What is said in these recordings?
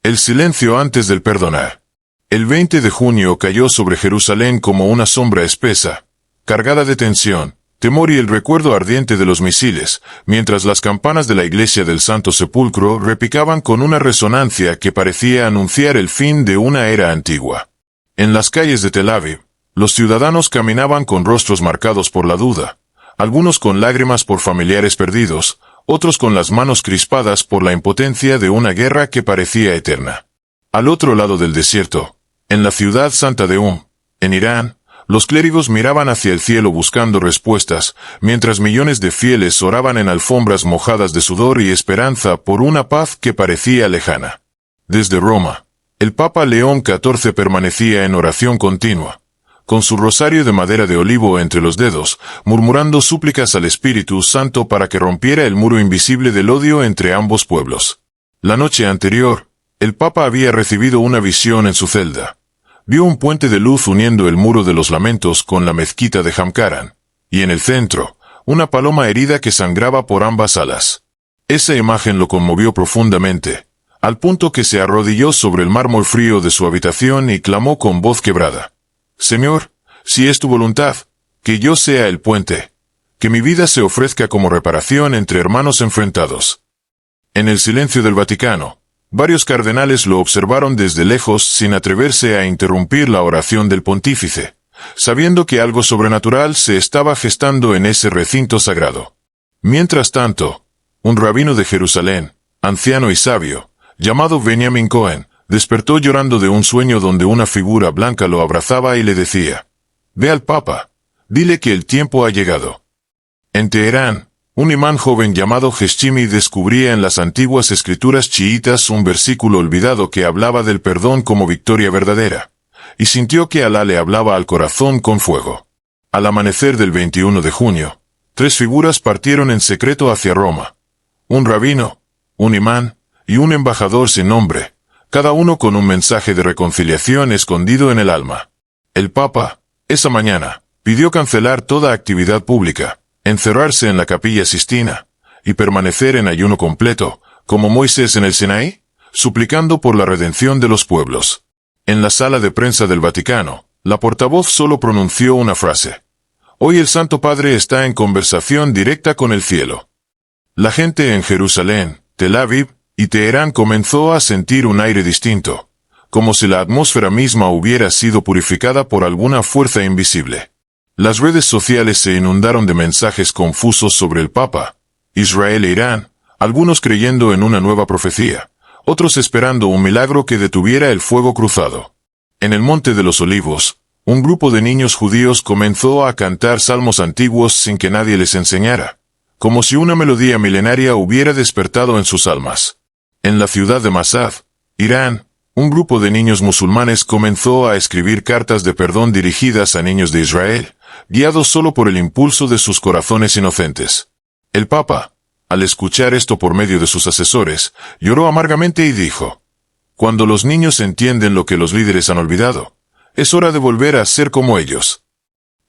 El silencio antes del perdonar. El 20 de junio cayó sobre Jerusalén como una sombra espesa, cargada de tensión, temor y el recuerdo ardiente de los misiles, mientras las campanas de la iglesia del Santo Sepulcro repicaban con una resonancia que parecía anunciar el fin de una era antigua. En las calles de Tel Aviv, los ciudadanos caminaban con rostros marcados por la duda, algunos con lágrimas por familiares perdidos, otros con las manos crispadas por la impotencia de una guerra que parecía eterna. Al otro lado del desierto, en la ciudad santa de en Irán, los clérigos miraban hacia el cielo buscando respuestas, mientras millones de fieles oraban en alfombras mojadas de sudor y esperanza por una paz que parecía lejana. Desde Roma, el Papa León XIV permanecía en oración continua, con su rosario de madera de olivo entre los dedos, murmurando súplicas al Espíritu Santo para que rompiera el muro invisible del odio entre ambos pueblos. La noche anterior, el Papa había recibido una visión en su celda. Vio un puente de luz uniendo el muro de los lamentos con la mezquita de Jamkaran, y en el centro, una paloma herida que sangraba por ambas alas. Esa imagen lo conmovió profundamente, al punto que se arrodilló sobre el mármol frío de su habitación y clamó con voz quebrada: «Señor, si es tu voluntad, que yo sea el puente, que mi vida se ofrezca como reparación entre hermanos enfrentados». En el silencio del Vaticano, varios cardenales lo observaron desde lejos sin atreverse a interrumpir la oración del pontífice, sabiendo que algo sobrenatural se estaba gestando en ese recinto sagrado. Mientras tanto, un rabino de Jerusalén, anciano y sabio, llamado Benjamin Cohen, despertó llorando de un sueño donde una figura blanca lo abrazaba y le decía: «Ve al Papa, dile que el tiempo ha llegado». En Teherán, un imán joven llamado Heshimi descubría en las antiguas escrituras chiítas un versículo olvidado que hablaba del perdón como victoria verdadera, y sintió que Alá le hablaba al corazón con fuego. Al amanecer del 21 de junio, 3 figuras partieron en secreto hacia Roma: un rabino, un imán y un embajador sin nombre, cada uno con un mensaje de reconciliación escondido en el alma. El Papa, esa mañana, pidió cancelar toda actividad pública, encerrarse en la Capilla Sistina, y permanecer en ayuno completo, como Moisés en el Sinaí, suplicando por la redención de los pueblos. En la sala de prensa del Vaticano, la portavoz solo pronunció una frase: «Hoy el Santo Padre está en conversación directa con el cielo». La gente en Jerusalén, Tel Aviv y Teherán comenzó a sentir un aire distinto, como si la atmósfera misma hubiera sido purificada por alguna fuerza invisible. Las redes sociales se inundaron de mensajes confusos sobre el Papa, Israel e Irán, algunos creyendo en una nueva profecía, otros esperando un milagro que detuviera el fuego cruzado. En el Monte de los Olivos, un grupo de niños judíos comenzó a cantar salmos antiguos sin que nadie les enseñara, como si una melodía milenaria hubiera despertado en sus almas. En la ciudad de Masad, Irán, un grupo de niños musulmanes comenzó a escribir cartas de perdón dirigidas a niños de Israel, guiados solo por el impulso de sus corazones inocentes. El Papa, al escuchar esto por medio de sus asesores, lloró amargamente y dijo: «Cuando los niños entienden lo que los líderes han olvidado, es hora de volver a ser como ellos».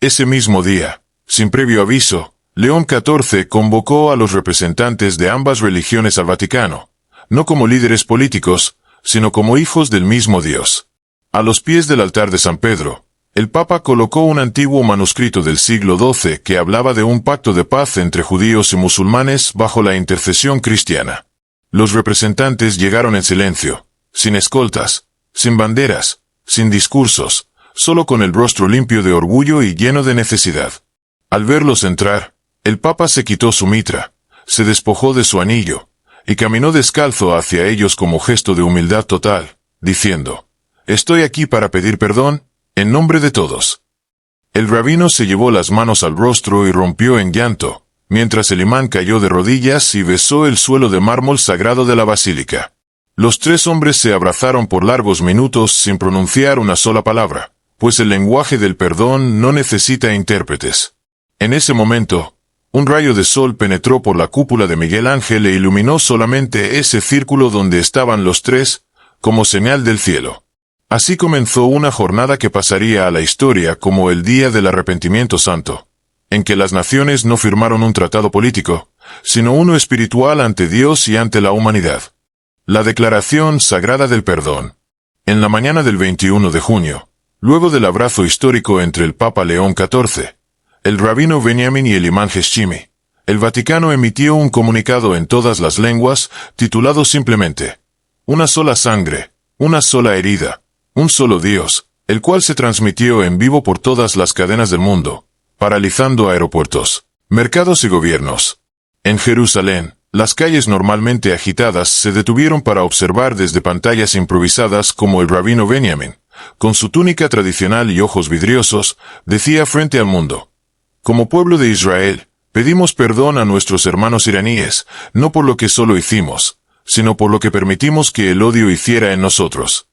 Ese mismo día, sin previo aviso, León XIV convocó a los representantes de ambas religiones al Vaticano, no como líderes políticos, sino como hijos del mismo Dios. A los pies del altar de San Pedro, el Papa colocó un antiguo manuscrito del siglo XII que hablaba de un pacto de paz entre judíos y musulmanes bajo la intercesión cristiana. Los representantes llegaron en silencio, sin escoltas, sin banderas, sin discursos, solo con el rostro limpio de orgullo y lleno de necesidad. Al verlos entrar, el Papa se quitó su mitra, se despojó de su anillo, y caminó descalzo hacia ellos como gesto de humildad total, diciendo: «Estoy aquí para pedir perdón, en nombre de todos». El rabino se llevó las manos al rostro y rompió en llanto, mientras el imán cayó de rodillas y besó el suelo de mármol sagrado de la basílica. Los 3 hombres se abrazaron por largos minutos sin pronunciar una sola palabra, pues el lenguaje del perdón no necesita intérpretes. En ese momento, un rayo de sol penetró por la cúpula de Miguel Ángel e iluminó solamente ese círculo donde estaban los 3, como señal del cielo. Así comenzó una jornada que pasaría a la historia como el Día del Arrepentimiento Santo, en que las naciones no firmaron un tratado político, sino uno espiritual ante Dios y ante la humanidad. La Declaración Sagrada del Perdón. En la mañana del 21 de junio, luego del abrazo histórico entre el Papa León XIV, el rabino Benjamin y el imán Hashimi, el Vaticano emitió un comunicado en todas las lenguas, titulado simplemente, Una sola sangre, una sola herida, un solo Dios, el cual se transmitió en vivo por todas las cadenas del mundo, paralizando aeropuertos, mercados y gobiernos. En Jerusalén, las calles normalmente agitadas se detuvieron para observar desde pantallas improvisadas como el rabino Benjamin, con su túnica tradicional y ojos vidriosos, decía frente al mundo, como pueblo de Israel, pedimos perdón a nuestros hermanos iraníes, no por lo que solo hicimos, sino por lo que permitimos que el odio hiciera en nosotros.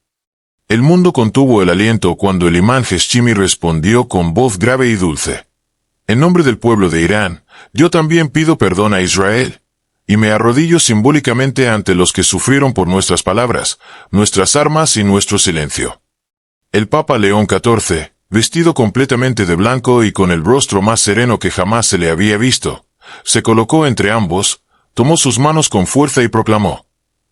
El mundo contuvo el aliento cuando el imán Hashimi respondió con voz grave y dulce. En nombre del pueblo de Irán, yo también pido perdón a Israel, y me arrodillo simbólicamente ante los que sufrieron por nuestras palabras, nuestras armas y nuestro silencio. El Papa León XIV, vestido completamente de blanco y con el rostro más sereno que jamás se le había visto, se colocó entre ambos, tomó sus manos con fuerza y proclamó,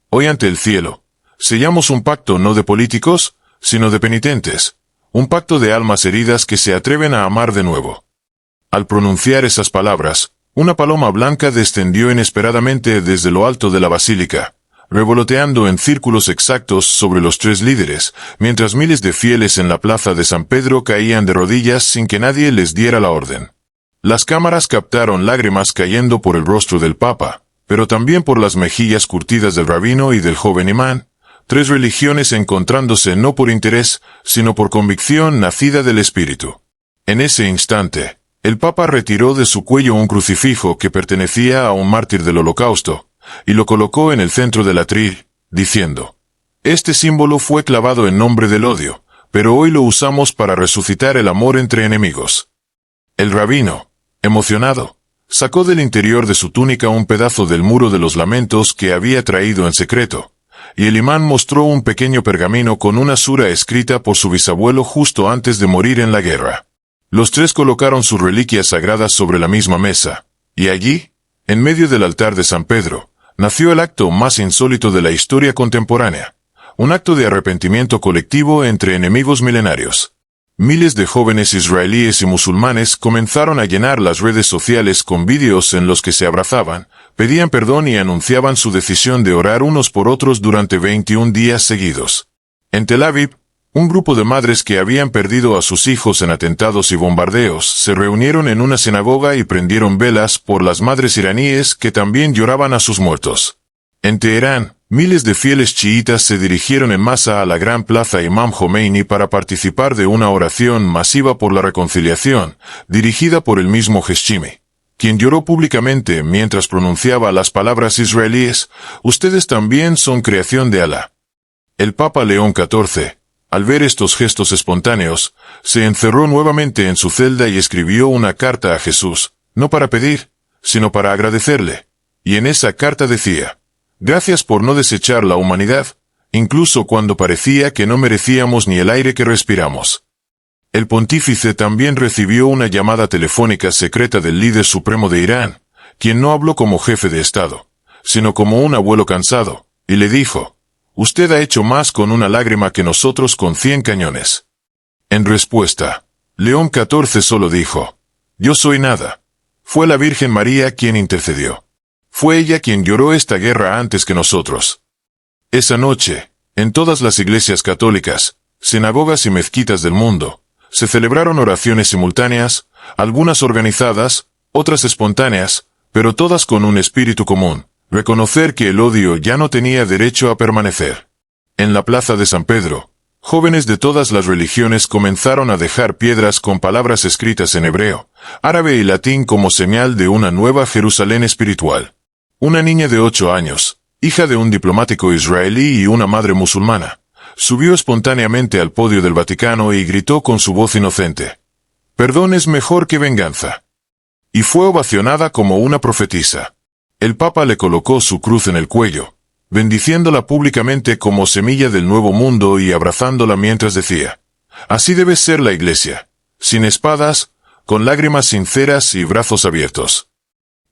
hoy ante el cielo, sellamos un pacto no de políticos, sino de penitentes, un pacto de almas heridas que se atreven a amar de nuevo. Al pronunciar esas palabras, una paloma blanca descendió inesperadamente desde lo alto de la basílica, revoloteando en círculos exactos sobre los tres líderes, mientras miles de fieles en la plaza de San Pedro caían de rodillas sin que nadie les diera la orden. Las cámaras captaron lágrimas cayendo por el rostro del Papa, pero también por las mejillas curtidas del rabino y del joven imán, tres religiones encontrándose no por interés, sino por convicción nacida del Espíritu. En ese instante, el Papa retiró de su cuello un crucifijo que pertenecía a un mártir del Holocausto, y lo colocó en el centro del atril, diciendo, este símbolo fue clavado en nombre del odio, pero hoy lo usamos para resucitar el amor entre enemigos. El rabino, emocionado, sacó del interior de su túnica un pedazo del muro de los lamentos que había traído en secreto, y el imán mostró un pequeño pergamino con una sura escrita por su bisabuelo justo antes de morir en la guerra. Los tres colocaron sus reliquias sagradas sobre la misma mesa, y allí, en medio del altar de San Pedro, nació el acto más insólito de la historia contemporánea, un acto de arrepentimiento colectivo entre enemigos milenarios. Miles de jóvenes israelíes y musulmanes comenzaron a llenar las redes sociales con vídeos en los que se abrazaban, pedían perdón y anunciaban su decisión de orar unos por otros durante 21 días seguidos. En Tel Aviv, un grupo de madres que habían perdido a sus hijos en atentados y bombardeos se reunieron en una sinagoga y prendieron velas por las madres iraníes que también lloraban a sus muertos. En Teherán, miles de fieles chiítas se dirigieron en masa a la gran plaza Imam Khomeini para participar de una oración masiva por la reconciliación, dirigida por el mismo Hashimi, quien lloró públicamente mientras pronunciaba las palabras israelíes, ustedes también son creación de Alá. El Papa León XIV, al ver estos gestos espontáneos, se encerró nuevamente en su celda y escribió una carta a Jesús, no para pedir, sino para agradecerle, y en esa carta decía, gracias por no desechar la humanidad, incluso cuando parecía que no merecíamos ni el aire que respiramos. El pontífice también recibió una llamada telefónica secreta del líder supremo de Irán, quien no habló como jefe de Estado, sino como un abuelo cansado, y le dijo, usted ha hecho más con una lágrima que nosotros con 100 cañones. En respuesta, León XIV solo dijo, yo soy nada. Fue la Virgen María quien intercedió. Fue ella quien lloró esta guerra antes que nosotros. Esa noche, en todas las iglesias católicas, sinagogas y mezquitas del mundo, se celebraron oraciones simultáneas, algunas organizadas, otras espontáneas, pero todas con un espíritu común, reconocer que el odio ya no tenía derecho a permanecer. En la plaza de San Pedro, jóvenes de todas las religiones comenzaron a dejar piedras con palabras escritas en hebreo, árabe y latín como señal de una nueva Jerusalén espiritual. Una niña de 8 años, hija de un diplomático israelí y una madre musulmana, subió espontáneamente al podio del Vaticano y gritó con su voz inocente, «Perdón es mejor que venganza». Y fue ovacionada como una profetisa. El Papa le colocó su cruz en el cuello, bendiciéndola públicamente como semilla del nuevo mundo y abrazándola mientras decía, «Así debe ser la Iglesia, sin espadas, con lágrimas sinceras y brazos abiertos».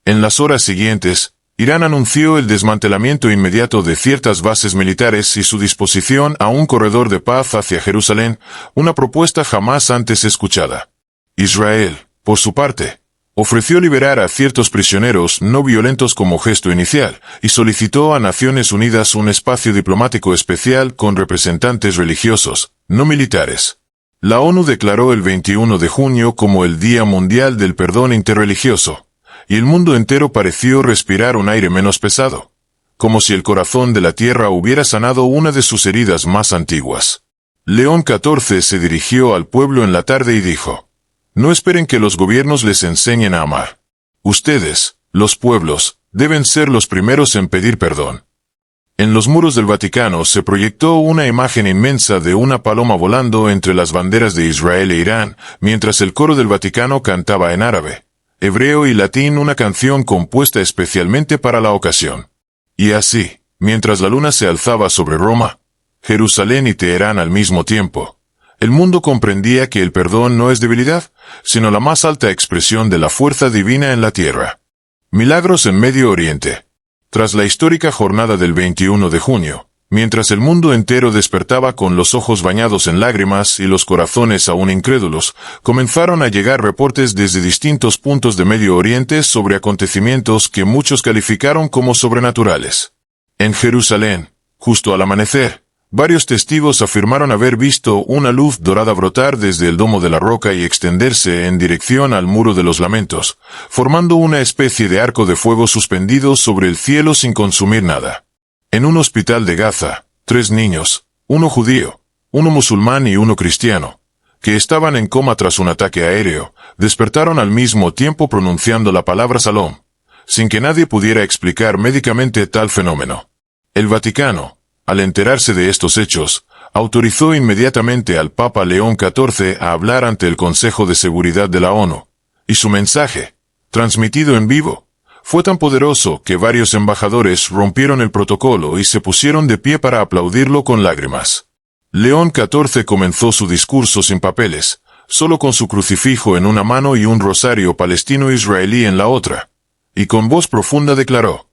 En las horas siguientes, Irán anunció el desmantelamiento inmediato de ciertas bases militares y su disposición a un corredor de paz hacia Jerusalén, una propuesta jamás antes escuchada. Israel, por su parte, ofreció liberar a ciertos prisioneros no violentos como gesto inicial, y solicitó a Naciones Unidas un espacio diplomático especial con representantes religiosos, no militares. La ONU declaró el 21 de junio como el Día Mundial del Perdón Interreligioso, y el mundo entero pareció respirar un aire menos pesado, como si el corazón de la tierra hubiera sanado una de sus heridas más antiguas. León XIV se dirigió al pueblo en la tarde y dijo: no esperen que los gobiernos les enseñen a amar. Ustedes, los pueblos, deben ser los primeros en pedir perdón. En los muros del Vaticano se proyectó una imagen inmensa de una paloma volando entre las banderas de Israel e Irán, mientras el coro del Vaticano cantaba en árabe, hebreo y latín una canción compuesta especialmente para la ocasión. Y así, mientras la luna se alzaba sobre Roma, Jerusalén y Teherán al mismo tiempo, el mundo comprendía que el perdón no es debilidad, sino la más alta expresión de la fuerza divina en la tierra. Milagros en Medio Oriente. Tras la histórica jornada del 21 de junio, mientras el mundo entero despertaba con los ojos bañados en lágrimas y los corazones aún incrédulos, comenzaron a llegar reportes desde distintos puntos de Medio Oriente sobre acontecimientos que muchos calificaron como sobrenaturales. En Jerusalén, justo al amanecer, varios testigos afirmaron haber visto una luz dorada brotar desde el domo de la roca y extenderse en dirección al Muro de los Lamentos, formando una especie de arco de fuego suspendido sobre el cielo sin consumir nada. En un hospital de Gaza, 3 niños, uno judío, uno musulmán y uno cristiano, que estaban en coma tras un ataque aéreo, despertaron al mismo tiempo pronunciando la palabra Salom, sin que nadie pudiera explicar médicamente tal fenómeno. El Vaticano, al enterarse de estos hechos, autorizó inmediatamente al Papa León XIV a hablar ante el Consejo de Seguridad de la ONU, y su mensaje, transmitido en vivo, fue tan poderoso que varios embajadores rompieron el protocolo y se pusieron de pie para aplaudirlo con lágrimas. León XIV comenzó su discurso sin papeles, solo con su crucifijo en una mano y un rosario palestino-israelí en la otra, y con voz profunda declaró: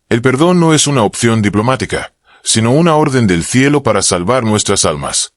el perdón no es una opción diplomática, sino una orden del cielo para salvar nuestras almas.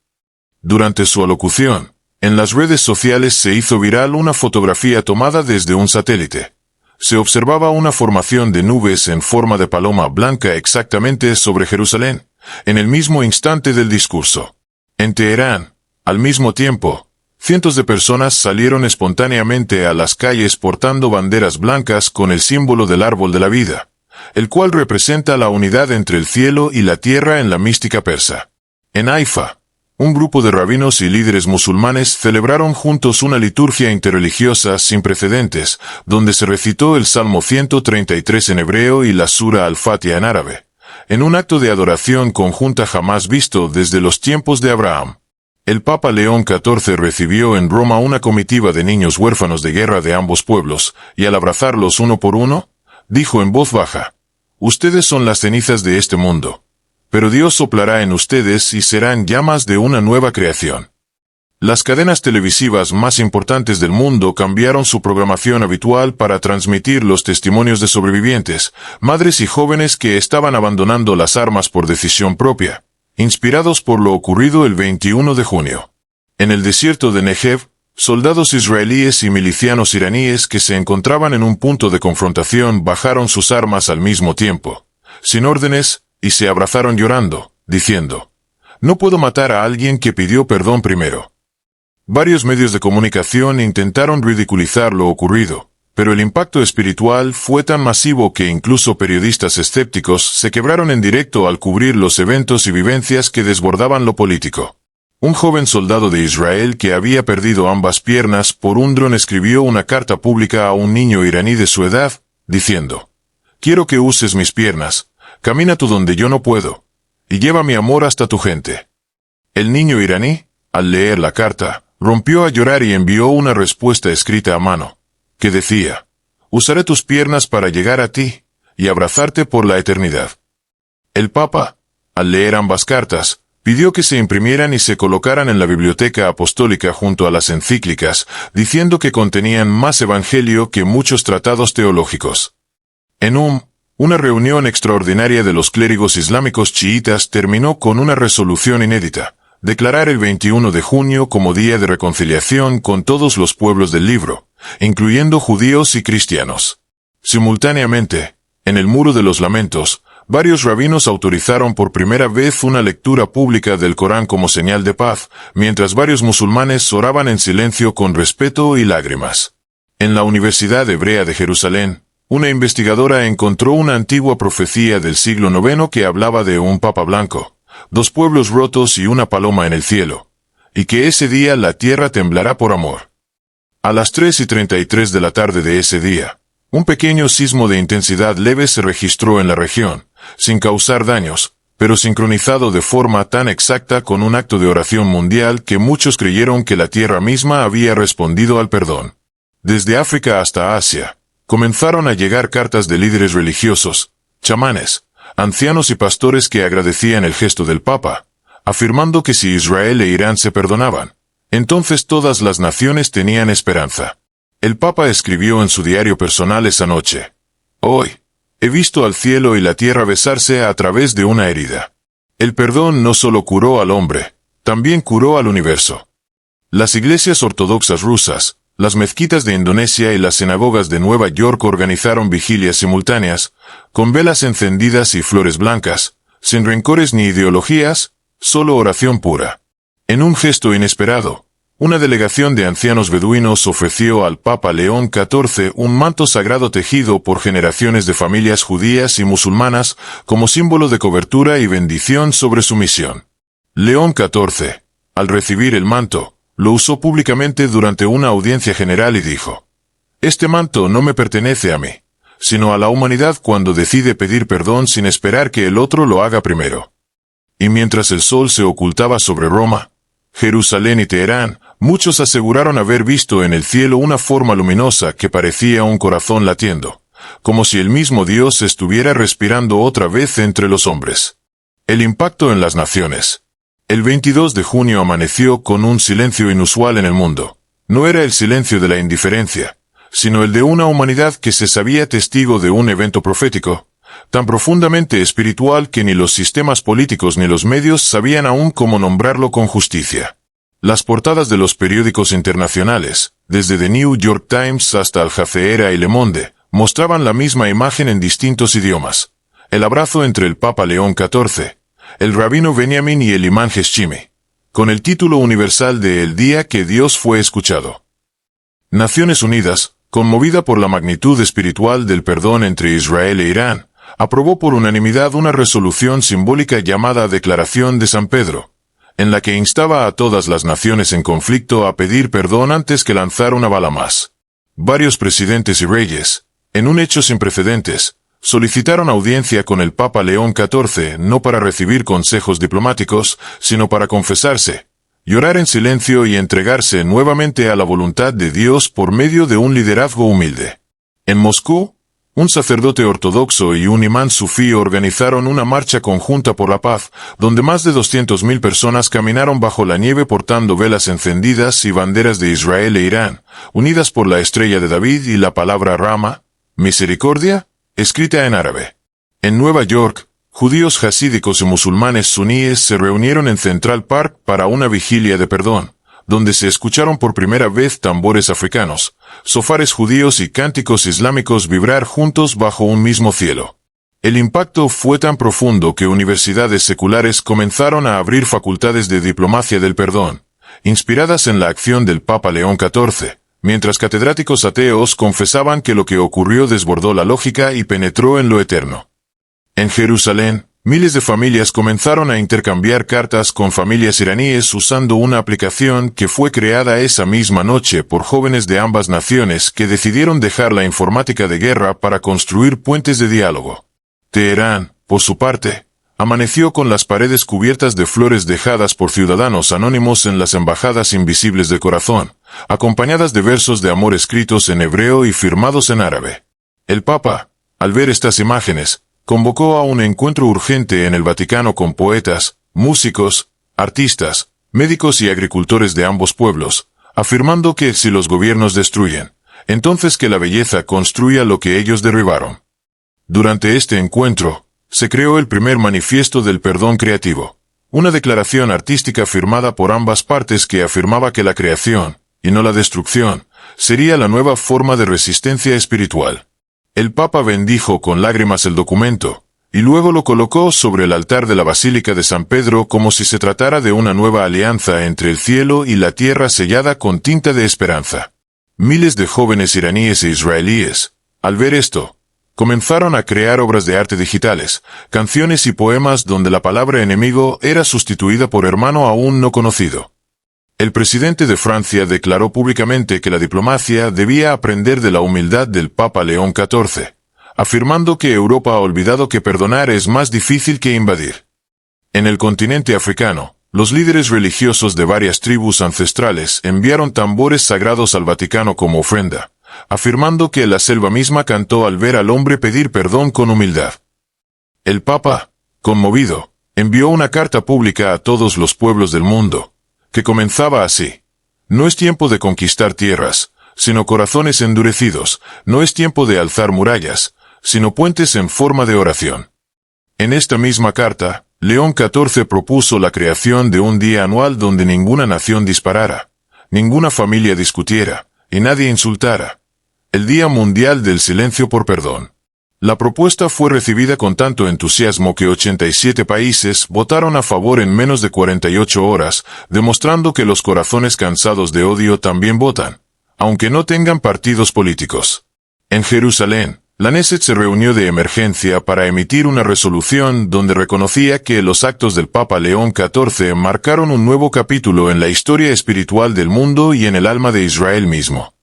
Durante su alocución, en las redes sociales se hizo viral una fotografía tomada desde un satélite. Se observaba una formación de nubes en forma de paloma blanca exactamente sobre Jerusalén, en el mismo instante del discurso. En Teherán, al mismo tiempo, cientos de personas salieron espontáneamente a las calles portando banderas blancas con el símbolo del árbol de la vida, el cual representa la unidad entre el cielo y la tierra en la mística persa. En Haifa, un grupo de rabinos y líderes musulmanes celebraron juntos una liturgia interreligiosa sin precedentes, donde se recitó el Salmo 133 en hebreo y la Sura al-Fatiha en árabe, en un acto de adoración conjunta jamás visto desde los tiempos de Abraham. El Papa León XIV recibió en Roma una comitiva de niños huérfanos de guerra de ambos pueblos, y al abrazarlos uno por uno, dijo en voz baja: ustedes son las cenizas de este mundo, pero Dios soplará en ustedes y serán llamas de una nueva creación. Las cadenas televisivas más importantes del mundo cambiaron su programación habitual para transmitir los testimonios de sobrevivientes, madres y jóvenes que estaban abandonando las armas por decisión propia, inspirados por lo ocurrido el 21 de junio. En el desierto de Negev, soldados israelíes y milicianos iraníes que se encontraban en un punto de confrontación bajaron sus armas al mismo tiempo, sin órdenes, y se abrazaron llorando, diciendo: no puedo matar a alguien que pidió perdón primero. Varios medios de comunicación intentaron ridiculizar lo ocurrido, pero el impacto espiritual fue tan masivo que incluso periodistas escépticos se quebraron en directo al cubrir los eventos y vivencias que desbordaban lo político. Un joven soldado de Israel que había perdido ambas piernas por un dron escribió una carta pública a un niño iraní de su edad, diciendo: quiero que uses mis piernas, camina tú donde yo no puedo, y lleva mi amor hasta tu gente. El niño iraní, al leer la carta, rompió a llorar y envió una respuesta escrita a mano, que decía: usaré tus piernas para llegar a ti, y abrazarte por la eternidad. El Papa, al leer ambas cartas, pidió que se imprimieran y se colocaran en la biblioteca apostólica junto a las encíclicas, diciendo que contenían más evangelio que muchos tratados teológicos. En Una reunión extraordinaria de los clérigos islámicos chiítas terminó con una resolución inédita: declarar el 21 de junio como día de reconciliación con todos los pueblos del libro, incluyendo judíos y cristianos. Simultáneamente, en el Muro de los Lamentos, varios rabinos autorizaron por primera vez una lectura pública del Corán como señal de paz, mientras varios musulmanes oraban en silencio con respeto y lágrimas. En la Universidad Hebrea de Jerusalén, una investigadora encontró una antigua profecía del siglo IX que hablaba de un papa blanco, 2 pueblos rotos y una paloma en el cielo, y que ese día la tierra temblará por amor. A las 3:33 de la tarde de ese día, un pequeño sismo de intensidad leve se registró en la región, sin causar daños, pero sincronizado de forma tan exacta con un acto de oración mundial que muchos creyeron que la tierra misma había respondido al perdón. Desde África hasta Asia, comenzaron a llegar cartas de líderes religiosos, chamanes, ancianos y pastores que agradecían el gesto del Papa, afirmando que si Israel e Irán se perdonaban, entonces todas las naciones tenían esperanza. El Papa escribió en su diario personal esa noche: «Hoy, he visto al cielo y la tierra besarse a través de una herida. El perdón no solo curó al hombre, también curó al universo». Las iglesias ortodoxas rusas, las mezquitas de Indonesia y las sinagogas de Nueva York organizaron vigilias simultáneas, con velas encendidas y flores blancas, sin rencores ni ideologías, solo oración pura. En un gesto inesperado, una delegación de ancianos beduinos ofreció al Papa León XIV un manto sagrado tejido por generaciones de familias judías y musulmanas como símbolo de cobertura y bendición sobre su misión. León XIV, al recibir el manto, lo usó públicamente durante una audiencia general y dijo: «Este manto no me pertenece a mí, sino a la humanidad cuando decide pedir perdón sin esperar que el otro lo haga primero». Y mientras el sol se ocultaba sobre Roma, Jerusalén y Teherán, muchos aseguraron haber visto en el cielo una forma luminosa que parecía un corazón latiendo, como si el mismo Dios estuviera respirando otra vez entre los hombres. El impacto en las naciones. El 22 de junio amaneció con un silencio inusual en el mundo. No era el silencio de la indiferencia, sino el de una humanidad que se sabía testigo de un evento profético, tan profundamente espiritual que ni los sistemas políticos ni los medios sabían aún cómo nombrarlo con justicia. Las portadas de los periódicos internacionales, desde The New York Times hasta Al Jazeera y Le Monde, mostraban la misma imagen en distintos idiomas: el abrazo entre el Papa León XIV, el rabino Benjamin y el imán Hashimi, con el título universal de El día que Dios fue escuchado. Naciones Unidas, conmovida por la magnitud espiritual del perdón entre Israel e Irán, aprobó por unanimidad una resolución simbólica llamada Declaración de San Pedro, en la que instaba a todas las naciones en conflicto a pedir perdón antes que lanzar una bala más. Varios presidentes y reyes, en un hecho sin precedentes, solicitaron audiencia con el Papa León XIV no para recibir consejos diplomáticos, sino para confesarse, llorar en silencio y entregarse nuevamente a la voluntad de Dios por medio de un liderazgo humilde. En Moscú, un sacerdote ortodoxo y un imán sufí organizaron una marcha conjunta por la paz, donde más de 200.000 personas caminaron bajo la nieve portando velas encendidas y banderas de Israel e Irán, unidas por la estrella de David y la palabra Rama, misericordia, escrita en árabe. En Nueva York, judíos hasídicos y musulmanes suníes se reunieron en Central Park para una vigilia de perdón, donde se escucharon por primera vez tambores africanos, sofares judíos y cánticos islámicos vibrar juntos bajo un mismo cielo. El impacto fue tan profundo que universidades seculares comenzaron a abrir facultades de diplomacia del perdón, inspiradas en la acción del Papa León XIV, mientras catedráticos ateos confesaban que lo que ocurrió desbordó la lógica y penetró en lo eterno. En Jerusalén, miles de familias comenzaron a intercambiar cartas con familias iraníes usando una aplicación que fue creada esa misma noche por jóvenes de ambas naciones que decidieron dejar la informática de guerra para construir puentes de diálogo. Teherán, por su parte, amaneció con las paredes cubiertas de flores dejadas por ciudadanos anónimos en las embajadas invisibles del corazón, acompañadas de versos de amor escritos en hebreo y firmados en árabe. El Papa, al ver estas imágenes, convocó a un encuentro urgente en el Vaticano con poetas, músicos, artistas, médicos y agricultores de ambos pueblos, afirmando que si los gobiernos destruyen, entonces que la belleza construya lo que ellos derribaron. Durante este encuentro, se creó el primer manifiesto del perdón creativo, una declaración artística firmada por ambas partes que afirmaba que la creación, y no la destrucción, sería la nueva forma de resistencia espiritual. El Papa bendijo con lágrimas el documento, y luego lo colocó sobre el altar de la Basílica de San Pedro como si se tratara de una nueva alianza entre el cielo y la tierra sellada con tinta de esperanza. Miles de jóvenes iraníes e israelíes, al ver esto, comenzaron a crear obras de arte digitales, canciones y poemas donde la palabra enemigo era sustituida por hermano aún no conocido. El presidente de Francia declaró públicamente que la diplomacia debía aprender de la humildad del Papa León XIV, afirmando que Europa ha olvidado que perdonar es más difícil que invadir. En el continente africano, los líderes religiosos de varias tribus ancestrales enviaron tambores sagrados al Vaticano como ofrenda, afirmando que la selva misma cantó al ver al hombre pedir perdón con humildad. El Papa, conmovido, envió una carta pública a todos los pueblos del mundo, que comenzaba así: no es tiempo de conquistar tierras, sino corazones endurecidos; no es tiempo de alzar murallas, sino puentes en forma de oración. En esta misma carta, León XIV propuso la creación de un día anual donde ninguna nación disparara, ninguna familia discutiera, y nadie insultara: el Día Mundial del Silencio por Perdón. La propuesta fue recibida con tanto entusiasmo que 87 países votaron a favor en menos de 48 horas, demostrando que los corazones cansados de odio también votan, aunque no tengan partidos políticos. En Jerusalén, la Knesset se reunió de emergencia para emitir una resolución donde reconocía que los actos del Papa León XIV marcaron un nuevo capítulo en la historia espiritual del mundo y en el alma de Israel mismo.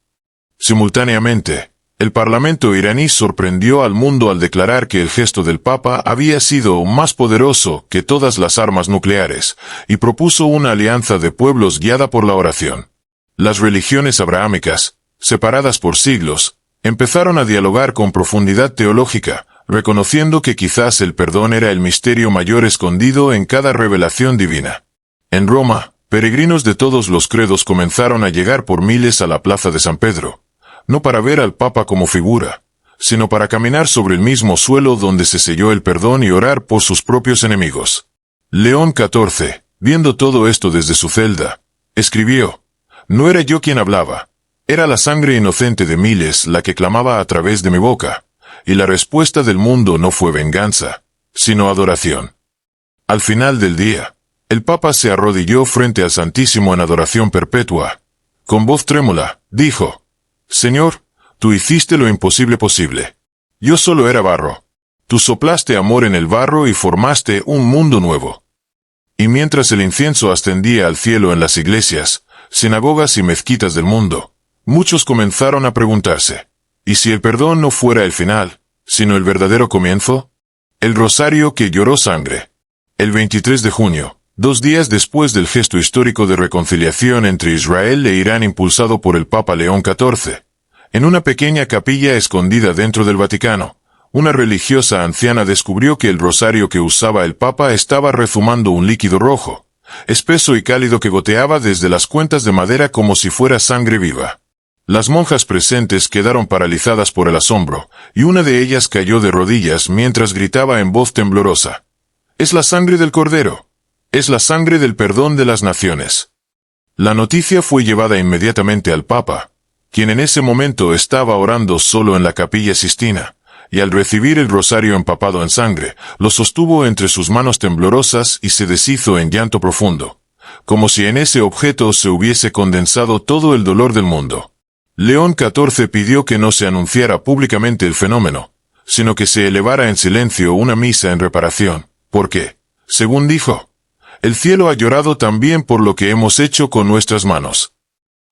Simultáneamente, el Parlamento iraní sorprendió al mundo al declarar que el gesto del Papa había sido más poderoso que todas las armas nucleares, y propuso una alianza de pueblos guiada por la oración. Las religiones abrahámicas, separadas por siglos, empezaron a dialogar con profundidad teológica, reconociendo que quizás el perdón era el misterio mayor escondido en cada revelación divina. En Roma, peregrinos de todos los credos comenzaron a llegar por miles a la plaza de San Pedro, no para ver al Papa como figura, sino para caminar sobre el mismo suelo donde se selló el perdón y orar por sus propios enemigos. León XIV, viendo todo esto desde su celda, escribió: no era yo quien hablaba, era la sangre inocente de miles la que clamaba a través de mi boca, y la respuesta del mundo no fue venganza, sino adoración. Al final del día, el Papa se arrodilló frente al Santísimo en adoración perpetua. Con voz trémula, dijo: Señor, tú hiciste lo imposible posible. Yo solo era barro. Tú soplaste amor en el barro y formaste un mundo nuevo. Y mientras el incienso ascendía al cielo en las iglesias, sinagogas y mezquitas del mundo, muchos comenzaron a preguntarse: ¿y si el perdón no fuera el final, sino el verdadero comienzo? El rosario que lloró sangre. El 23 de junio, 2 días después del gesto histórico de reconciliación entre Israel e Irán impulsado por el Papa León XIV, en una pequeña capilla escondida dentro del Vaticano, una religiosa anciana descubrió que el rosario que usaba el Papa estaba rezumando un líquido rojo, espeso y cálido que goteaba desde las cuentas de madera como si fuera sangre viva. Las monjas presentes quedaron paralizadas por el asombro, y una de ellas cayó de rodillas mientras gritaba en voz temblorosa: «¡Es la sangre del Cordero! Es la sangre del perdón de las naciones». La noticia fue llevada inmediatamente al Papa, quien en ese momento estaba orando solo en la Capilla Sistina, y al recibir el rosario empapado en sangre, lo sostuvo entre sus manos temblorosas y se deshizo en llanto profundo, como si en ese objeto se hubiese condensado todo el dolor del mundo. León XIV pidió que no se anunciara públicamente el fenómeno, sino que se elevara en silencio una misa en reparación, porque, según dijo, el cielo ha llorado también por lo que hemos hecho con nuestras manos.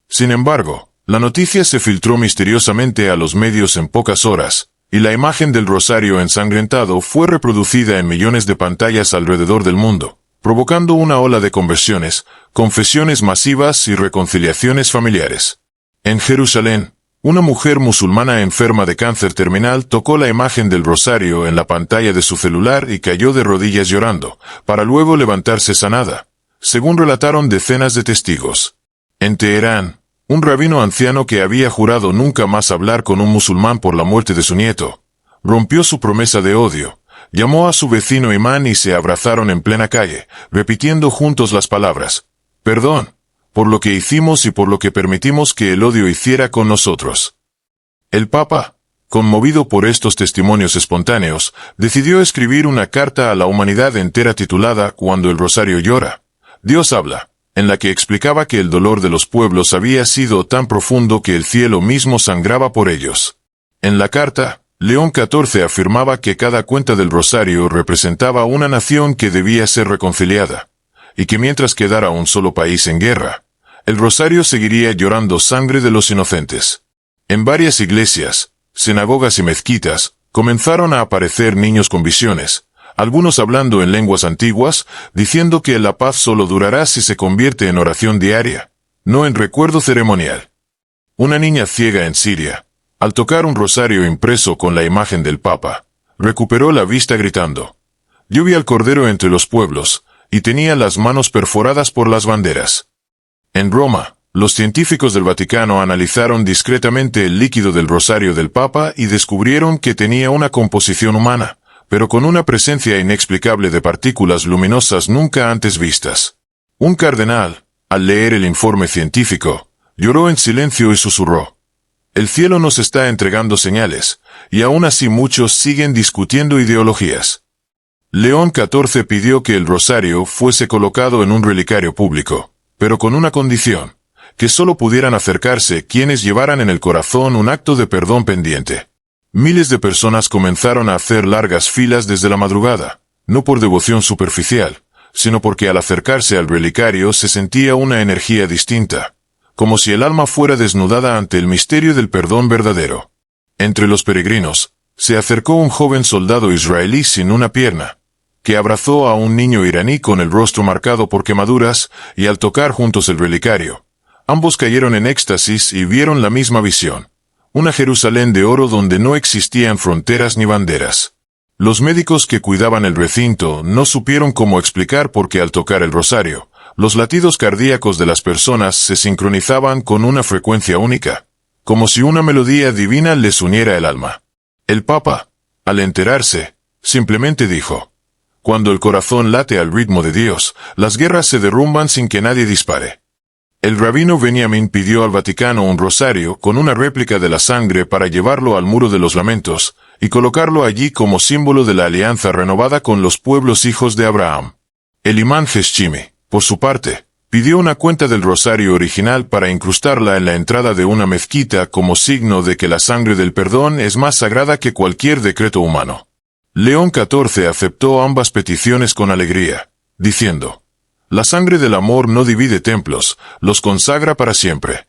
Sin embargo, la noticia se filtró misteriosamente a los medios en pocas horas, y la imagen del rosario ensangrentado fue reproducida en millones de pantallas alrededor del mundo, provocando una ola de conversiones, confesiones masivas y reconciliaciones familiares. En Jerusalén, una mujer musulmana enferma de cáncer terminal tocó la imagen del rosario en la pantalla de su celular y cayó de rodillas llorando, para luego levantarse sanada, según relataron decenas de testigos. En Teherán, un rabino anciano que había jurado nunca más hablar con un musulmán por la muerte de su nieto, Rompió su promesa de odio. Llamó a su vecino imán y se abrazaron en plena calle, repitiendo juntos las palabras: «Perdón, por lo que hicimos y por lo que permitimos que el odio hiciera con nosotros». El Papa, conmovido por estos testimonios espontáneos, decidió escribir una carta a la humanidad entera titulada «Cuando el Rosario llora, Dios habla», en la que explicaba que el dolor de los pueblos había sido tan profundo que el cielo mismo sangraba por ellos. En la carta, León XIV afirmaba que cada cuenta del Rosario representaba una nación que debía ser reconciliada, y que mientras quedara un solo país en guerra, el Rosario seguiría llorando sangre de los inocentes. En varias iglesias, sinagogas y mezquitas, comenzaron a aparecer niños con visiones, algunos hablando en lenguas antiguas, diciendo que la paz solo durará si se convierte en oración diaria, no en recuerdo ceremonial. Una niña ciega en Siria, al tocar un rosario impreso con la imagen del Papa, recuperó la vista gritando: «Yo vi al Cordero entre los pueblos, y tenía las manos perforadas por las banderas». En Roma, los científicos del Vaticano analizaron discretamente el líquido del rosario del Papa y descubrieron que tenía una composición humana, pero con una presencia inexplicable de partículas luminosas nunca antes vistas. Un cardenal, al leer el informe científico, lloró en silencio y susurró: «El cielo nos está entregando señales, y aún así muchos siguen discutiendo ideologías». León XIV pidió que el rosario fuese colocado en un relicario público, pero con una condición: que solo pudieran acercarse quienes llevaran en el corazón un acto de perdón pendiente. Miles de personas comenzaron a hacer largas filas desde la madrugada, no por devoción superficial, sino porque al acercarse al relicario se sentía una energía distinta, como si el alma fuera desnudada ante el misterio del perdón verdadero. Entre los peregrinos, se acercó un joven soldado israelí sin una pierna, que abrazó a un niño iraní con el rostro marcado por quemaduras, y al tocar juntos el relicario, ambos cayeron en éxtasis y vieron la misma visión: una Jerusalén de oro donde no existían fronteras ni banderas. Los médicos que cuidaban el recinto no supieron cómo explicar por qué al tocar el rosario, los latidos cardíacos de las personas se sincronizaban con una frecuencia única, como si una melodía divina les uniera el alma. El Papa, al enterarse, simplemente dijo: «Cuando el corazón late al ritmo de Dios, las guerras se derrumban sin que nadie dispare». El rabino Benjamin pidió al Vaticano un rosario con una réplica de la sangre para llevarlo al Muro de los Lamentos, y colocarlo allí como símbolo de la alianza renovada con los pueblos hijos de Abraham. El imán Heshimi, por su parte, pidió una cuenta del rosario original para incrustarla en la entrada de una mezquita como signo de que la sangre del perdón es más sagrada que cualquier decreto humano. León XIV aceptó ambas peticiones con alegría, diciendo: «La sangre del amor no divide templos, los consagra para siempre».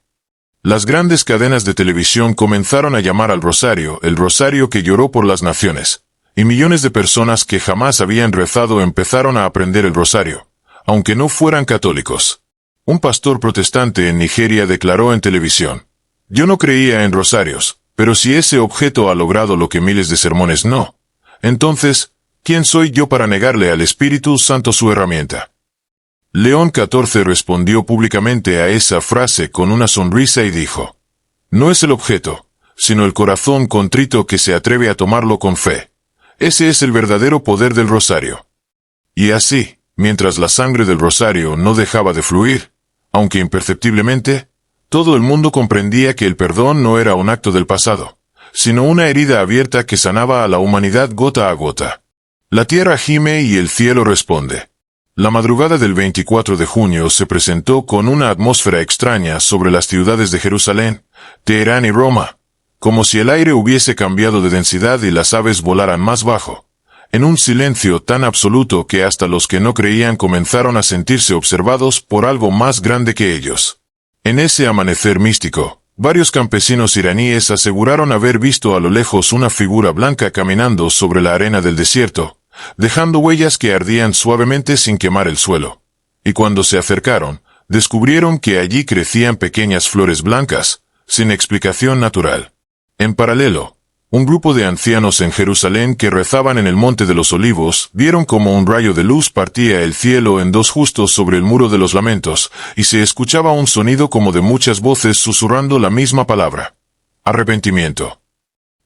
Las grandes cadenas de televisión comenzaron a llamar al rosario el rosario que lloró por las naciones, y millones de personas que jamás habían rezado empezaron a aprender el rosario, aunque no fueran católicos. Un pastor protestante en Nigeria declaró en televisión: «Yo no creía en rosarios, pero si ese objeto ha logrado lo que miles de sermones no, entonces, ¿quién soy yo para negarle al Espíritu Santo su herramienta?». León XIV respondió públicamente a esa frase con una sonrisa y dijo: «No es el objeto, sino el corazón contrito que se atreve a tomarlo con fe. Ese es el verdadero poder del rosario». Y así, mientras la sangre del rosario no dejaba de fluir, aunque imperceptiblemente, todo el mundo comprendía que el perdón no era un acto del pasado, sino una herida abierta que sanaba a la humanidad gota a gota. La tierra gime y el cielo responde. La madrugada del 24 de junio se presentó con una atmósfera extraña sobre las ciudades de Jerusalén, Teherán y Roma, como si el aire hubiese cambiado de densidad y las aves volaran más bajo, en un silencio tan absoluto que hasta los que no creían comenzaron a sentirse observados por algo más grande que ellos. En ese amanecer místico, varios campesinos iraníes aseguraron haber visto a lo lejos una figura blanca caminando sobre la arena del desierto, dejando huellas que ardían suavemente sin quemar el suelo. Y cuando se acercaron, descubrieron que allí crecían pequeñas flores blancas, sin explicación natural. En paralelo, un grupo de ancianos en Jerusalén que rezaban en el Monte de los Olivos vieron como un rayo de luz partía el cielo en dos justo sobre el Muro de los Lamentos, y se escuchaba un sonido como de muchas voces susurrando la misma palabra: arrepentimiento.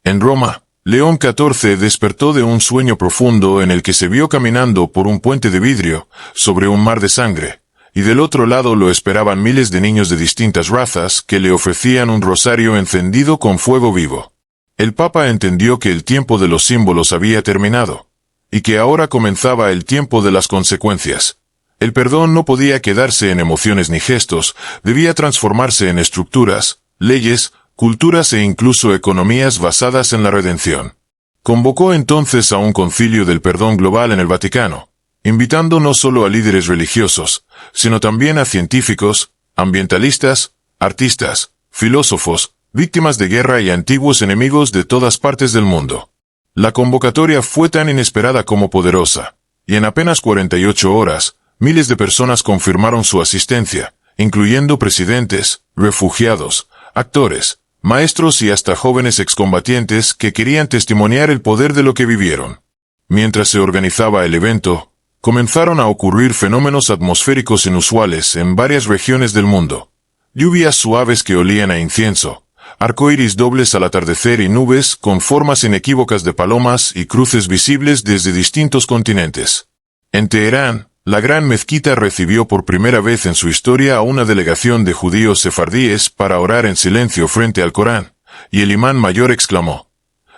En Roma, León XIV despertó de un sueño profundo en el que se vio caminando por un puente de vidrio, sobre un mar de sangre, y del otro lado lo esperaban miles de niños de distintas razas que le ofrecían un rosario encendido con fuego vivo. El Papa entendió que el tiempo de los símbolos había terminado, y que ahora comenzaba el tiempo de las consecuencias. El perdón no podía quedarse en emociones ni gestos, debía transformarse en estructuras, leyes, culturas e incluso economías basadas en la redención. Convocó entonces a un concilio del perdón global en el Vaticano, invitando no solo a líderes religiosos, sino también a científicos, ambientalistas, artistas, filósofos, víctimas de guerra y antiguos enemigos de todas partes del mundo. La convocatoria fue tan inesperada como poderosa, y en apenas 48 horas, miles de personas confirmaron su asistencia, incluyendo presidentes, refugiados, actores, maestros y hasta jóvenes excombatientes que querían testimoniar el poder de lo que vivieron. Mientras se organizaba el evento, comenzaron a ocurrir fenómenos atmosféricos inusuales en varias regiones del mundo. Lluvias suaves que olían a incienso, arcoíris dobles al atardecer y nubes con formas inequívocas de palomas y cruces visibles desde distintos continentes. En Teherán, la gran mezquita recibió por primera vez en su historia a una delegación de judíos sefardíes para orar en silencio frente al Corán, y el imán mayor exclamó: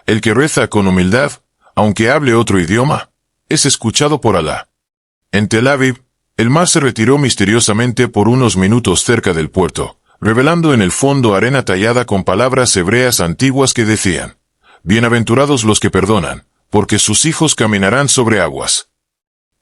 «El que reza con humildad, aunque hable otro idioma, es escuchado por Alá». En Tel Aviv, el mar se retiró misteriosamente por unos minutos cerca del puerto, revelando en el fondo arena tallada con palabras hebreas antiguas que decían: «Bienaventurados los que perdonan, porque sus hijos caminarán sobre aguas».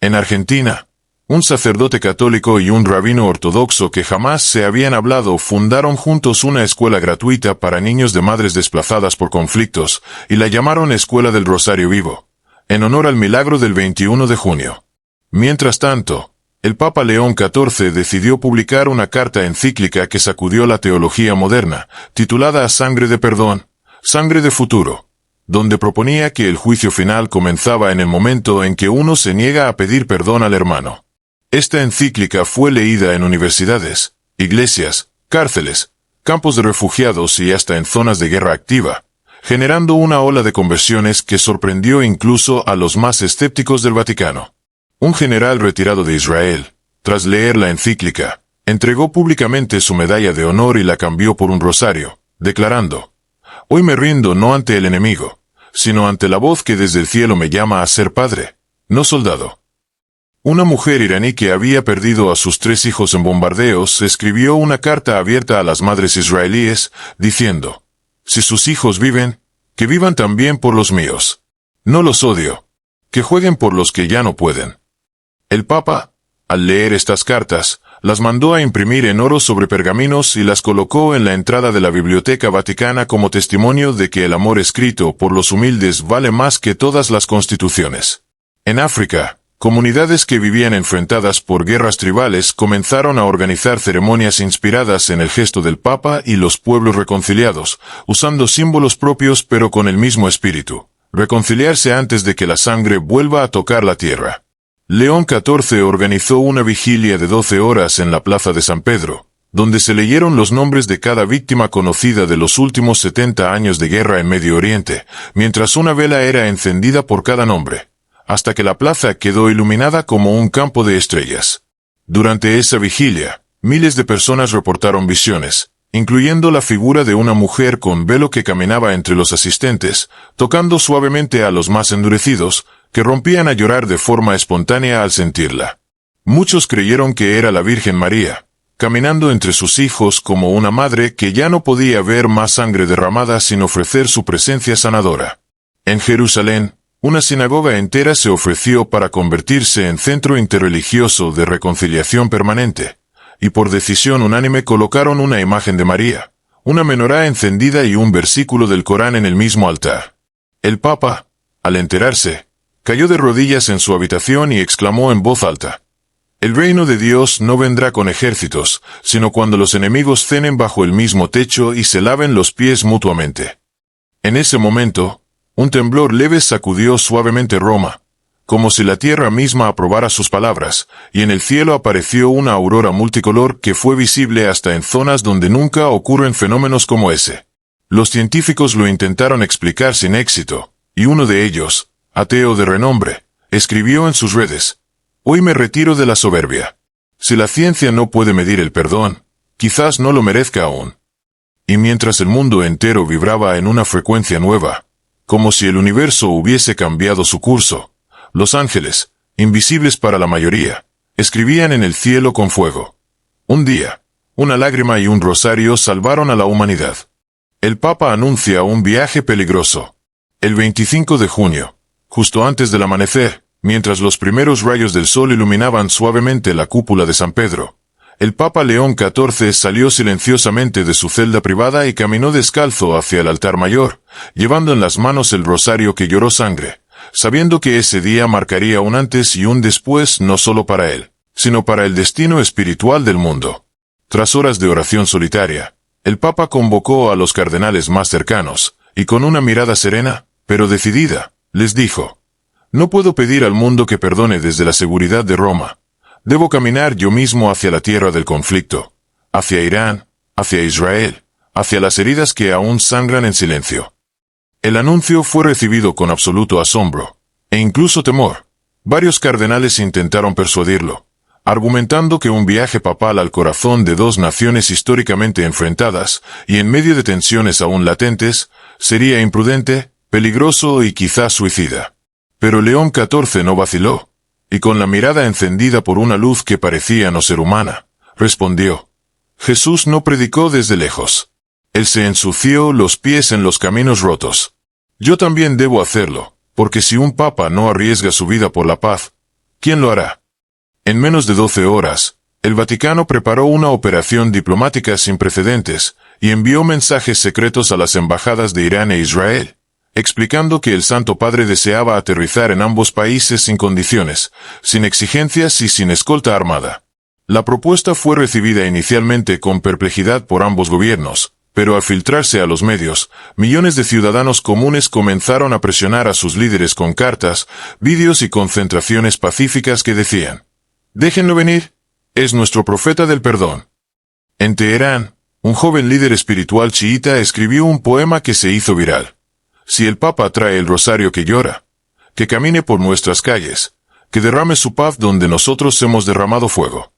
En Argentina, un sacerdote católico y un rabino ortodoxo que jamás se habían hablado fundaron juntos una escuela gratuita para niños de madres desplazadas por conflictos, y la llamaron Escuela del Rosario Vivo, en honor al milagro del 21 de junio. Mientras tanto, el Papa León XIV decidió publicar una carta encíclica que sacudió la teología moderna, titulada Sangre de Perdón, Sangre de Futuro, donde proponía que el juicio final comenzaba en el momento en que uno se niega a pedir perdón al hermano. Esta encíclica fue leída en universidades, iglesias, cárceles, campos de refugiados y hasta en zonas de guerra activa, generando una ola de conversiones que sorprendió incluso a los más escépticos del Vaticano. Un general retirado de Israel, tras leer la encíclica, entregó públicamente su medalla de honor y la cambió por un rosario, declarando: «Hoy me rindo no ante el enemigo, sino ante la voz que desde el cielo me llama a ser padre, no soldado». Una mujer iraní que había perdido a sus 3 hijos en bombardeos escribió una carta abierta a las madres israelíes, diciendo: «Si sus hijos viven, que vivan también por los míos. No los odio. Que jueguen por los que ya no pueden». El Papa, al leer estas cartas, las mandó a imprimir en oro sobre pergaminos y las colocó en la entrada de la Biblioteca Vaticana como testimonio de que el amor escrito por los humildes vale más que todas las constituciones. En África, comunidades que vivían enfrentadas por guerras tribales comenzaron a organizar ceremonias inspiradas en el gesto del Papa y los pueblos reconciliados, usando símbolos propios pero con el mismo espíritu: reconciliarse antes de que la sangre vuelva a tocar la tierra. León XIV organizó una vigilia de 12 horas en la Plaza de San Pedro, donde se leyeron los nombres de cada víctima conocida de los últimos 70 años de guerra en Medio Oriente, mientras una vela era encendida por cada nombre, hasta que la plaza quedó iluminada como un campo de estrellas. Durante esa vigilia, miles de personas reportaron visiones, incluyendo la figura de una mujer con velo que caminaba entre los asistentes, tocando suavemente a los más endurecidos, que rompían a llorar de forma espontánea al sentirla. Muchos creyeron que era la Virgen María, caminando entre sus hijos como una madre que ya no podía ver más sangre derramada sin ofrecer su presencia sanadora. En Jerusalén, una sinagoga entera se ofreció para convertirse en centro interreligioso de reconciliación permanente, y por decisión unánime colocaron una imagen de María, una menorá encendida y un versículo del Corán en el mismo altar. El Papa, al enterarse, cayó de rodillas en su habitación y exclamó en voz alta: «El reino de Dios no vendrá con ejércitos, sino cuando los enemigos cenen bajo el mismo techo y se laven los pies mutuamente». En ese momento, un temblor leve sacudió suavemente Roma, como si la tierra misma aprobara sus palabras, y en el cielo apareció una aurora multicolor que fue visible hasta en zonas donde nunca ocurren fenómenos como ese. Los científicos lo intentaron explicar sin éxito, y uno de ellos, ateo de renombre, escribió en sus redes: «Hoy me retiro de la soberbia. Si la ciencia no puede medir el perdón, quizás no lo merezca aún». Y mientras el mundo entero vibraba en una frecuencia nueva, como si el universo hubiese cambiado su curso, los ángeles, invisibles para la mayoría, escribían en el cielo con fuego. Un día, una lágrima y un rosario salvaron a la humanidad. El Papa anuncia un viaje peligroso. El 25 de junio, justo antes del amanecer, mientras los primeros rayos del sol iluminaban suavemente la cúpula de San Pedro, el Papa León XIV salió silenciosamente de su celda privada y caminó descalzo hacia el altar mayor, llevando en las manos el rosario que lloró sangre, sabiendo que ese día marcaría un antes y un después no solo para él, sino para el destino espiritual del mundo. Tras horas de oración solitaria, el Papa convocó a los cardenales más cercanos, y con una mirada serena, pero decidida, les dijo: «No puedo pedir al mundo que perdone desde la seguridad de Roma. Debo caminar yo mismo hacia la tierra del conflicto, hacia Irán, hacia Israel, hacia las heridas que aún sangran en silencio». El anuncio fue recibido con absoluto asombro, e incluso temor. Varios cardenales intentaron persuadirlo, argumentando que un viaje papal al corazón de dos naciones históricamente enfrentadas, y en medio de tensiones aún latentes, sería imprudente, peligroso y quizás suicida. Pero León XIV no vaciló, y con la mirada encendida por una luz que parecía no ser humana, respondió: «Jesús no predicó desde lejos. Él se ensució los pies en los caminos rotos. Yo también debo hacerlo, porque si un papa no arriesga su vida por la paz, ¿quién lo hará?». En menos de 12 horas, el Vaticano preparó una operación diplomática sin precedentes, y envió mensajes secretos a las embajadas de Irán e Israel, explicando que el Santo Padre deseaba aterrizar en ambos países sin condiciones, sin exigencias y sin escolta armada. La propuesta fue recibida inicialmente con perplejidad por ambos gobiernos, pero al filtrarse a los medios, millones de ciudadanos comunes comenzaron a presionar a sus líderes con cartas, vídeos y concentraciones pacíficas que decían: «Déjenlo venir, es nuestro profeta del perdón». En Teherán, un joven líder espiritual chiita escribió un poema que se hizo viral: «Si el Papa trae el rosario que llora, que camine por nuestras calles, que derrame su paz donde nosotros hemos derramado fuego».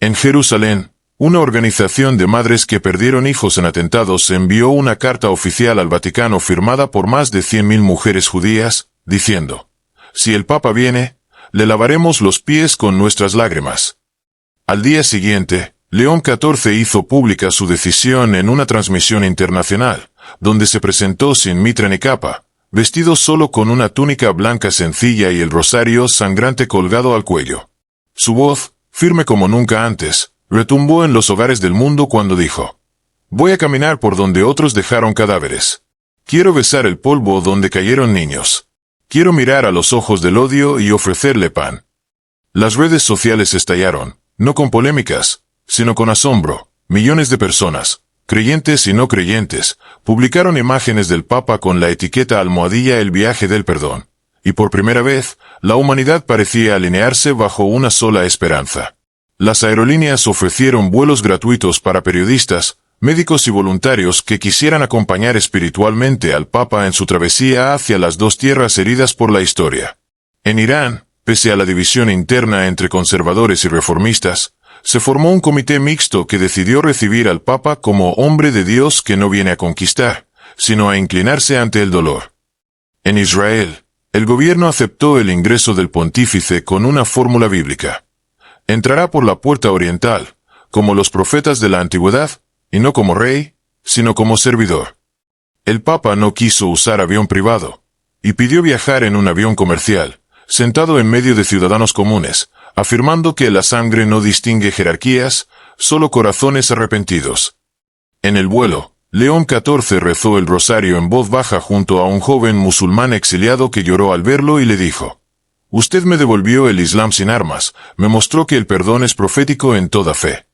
En Jerusalén, una organización de madres que perdieron hijos en atentados envió una carta oficial al Vaticano firmada por más de 100.000 mujeres judías, diciendo: «Si el Papa viene, le lavaremos los pies con nuestras lágrimas». Al día siguiente, León XIV hizo pública su decisión en una transmisión internacional, donde se presentó sin mitra ni capa, vestido solo con una túnica blanca sencilla y el rosario sangrante colgado al cuello. Su voz, firme como nunca antes, retumbó en los hogares del mundo cuando dijo: «Voy a caminar por donde otros dejaron cadáveres. Quiero besar el polvo donde cayeron niños. Quiero mirar a los ojos del odio y ofrecerle pan». Las redes sociales estallaron, no con polémicas, sino con asombro. Millones de personas, creyentes y no creyentes, publicaron imágenes del Papa con la etiqueta almohadilla «El viaje del perdón». Y por primera vez, la humanidad parecía alinearse bajo una sola esperanza. Las aerolíneas ofrecieron vuelos gratuitos para periodistas, médicos y voluntarios que quisieran acompañar espiritualmente al Papa en su travesía hacia las dos tierras heridas por la historia. En Irán, pese a la división interna entre conservadores y reformistas, se formó un comité mixto que decidió recibir al Papa como hombre de Dios que no viene a conquistar, sino a inclinarse ante el dolor. En Israel, el gobierno aceptó el ingreso del pontífice con una fórmula bíblica: entrará por la puerta oriental, como los profetas de la antigüedad, y no como rey, sino como servidor. El Papa no quiso usar avión privado, y pidió viajar en un avión comercial, sentado en medio de ciudadanos comunes, afirmando que la sangre no distingue jerarquías, solo corazones arrepentidos. En el vuelo, León XIV rezó el rosario en voz baja junto a un joven musulmán exiliado que lloró al verlo y le dijo: «Usted me devolvió el Islam sin armas, me mostró que el perdón es profético en toda fe».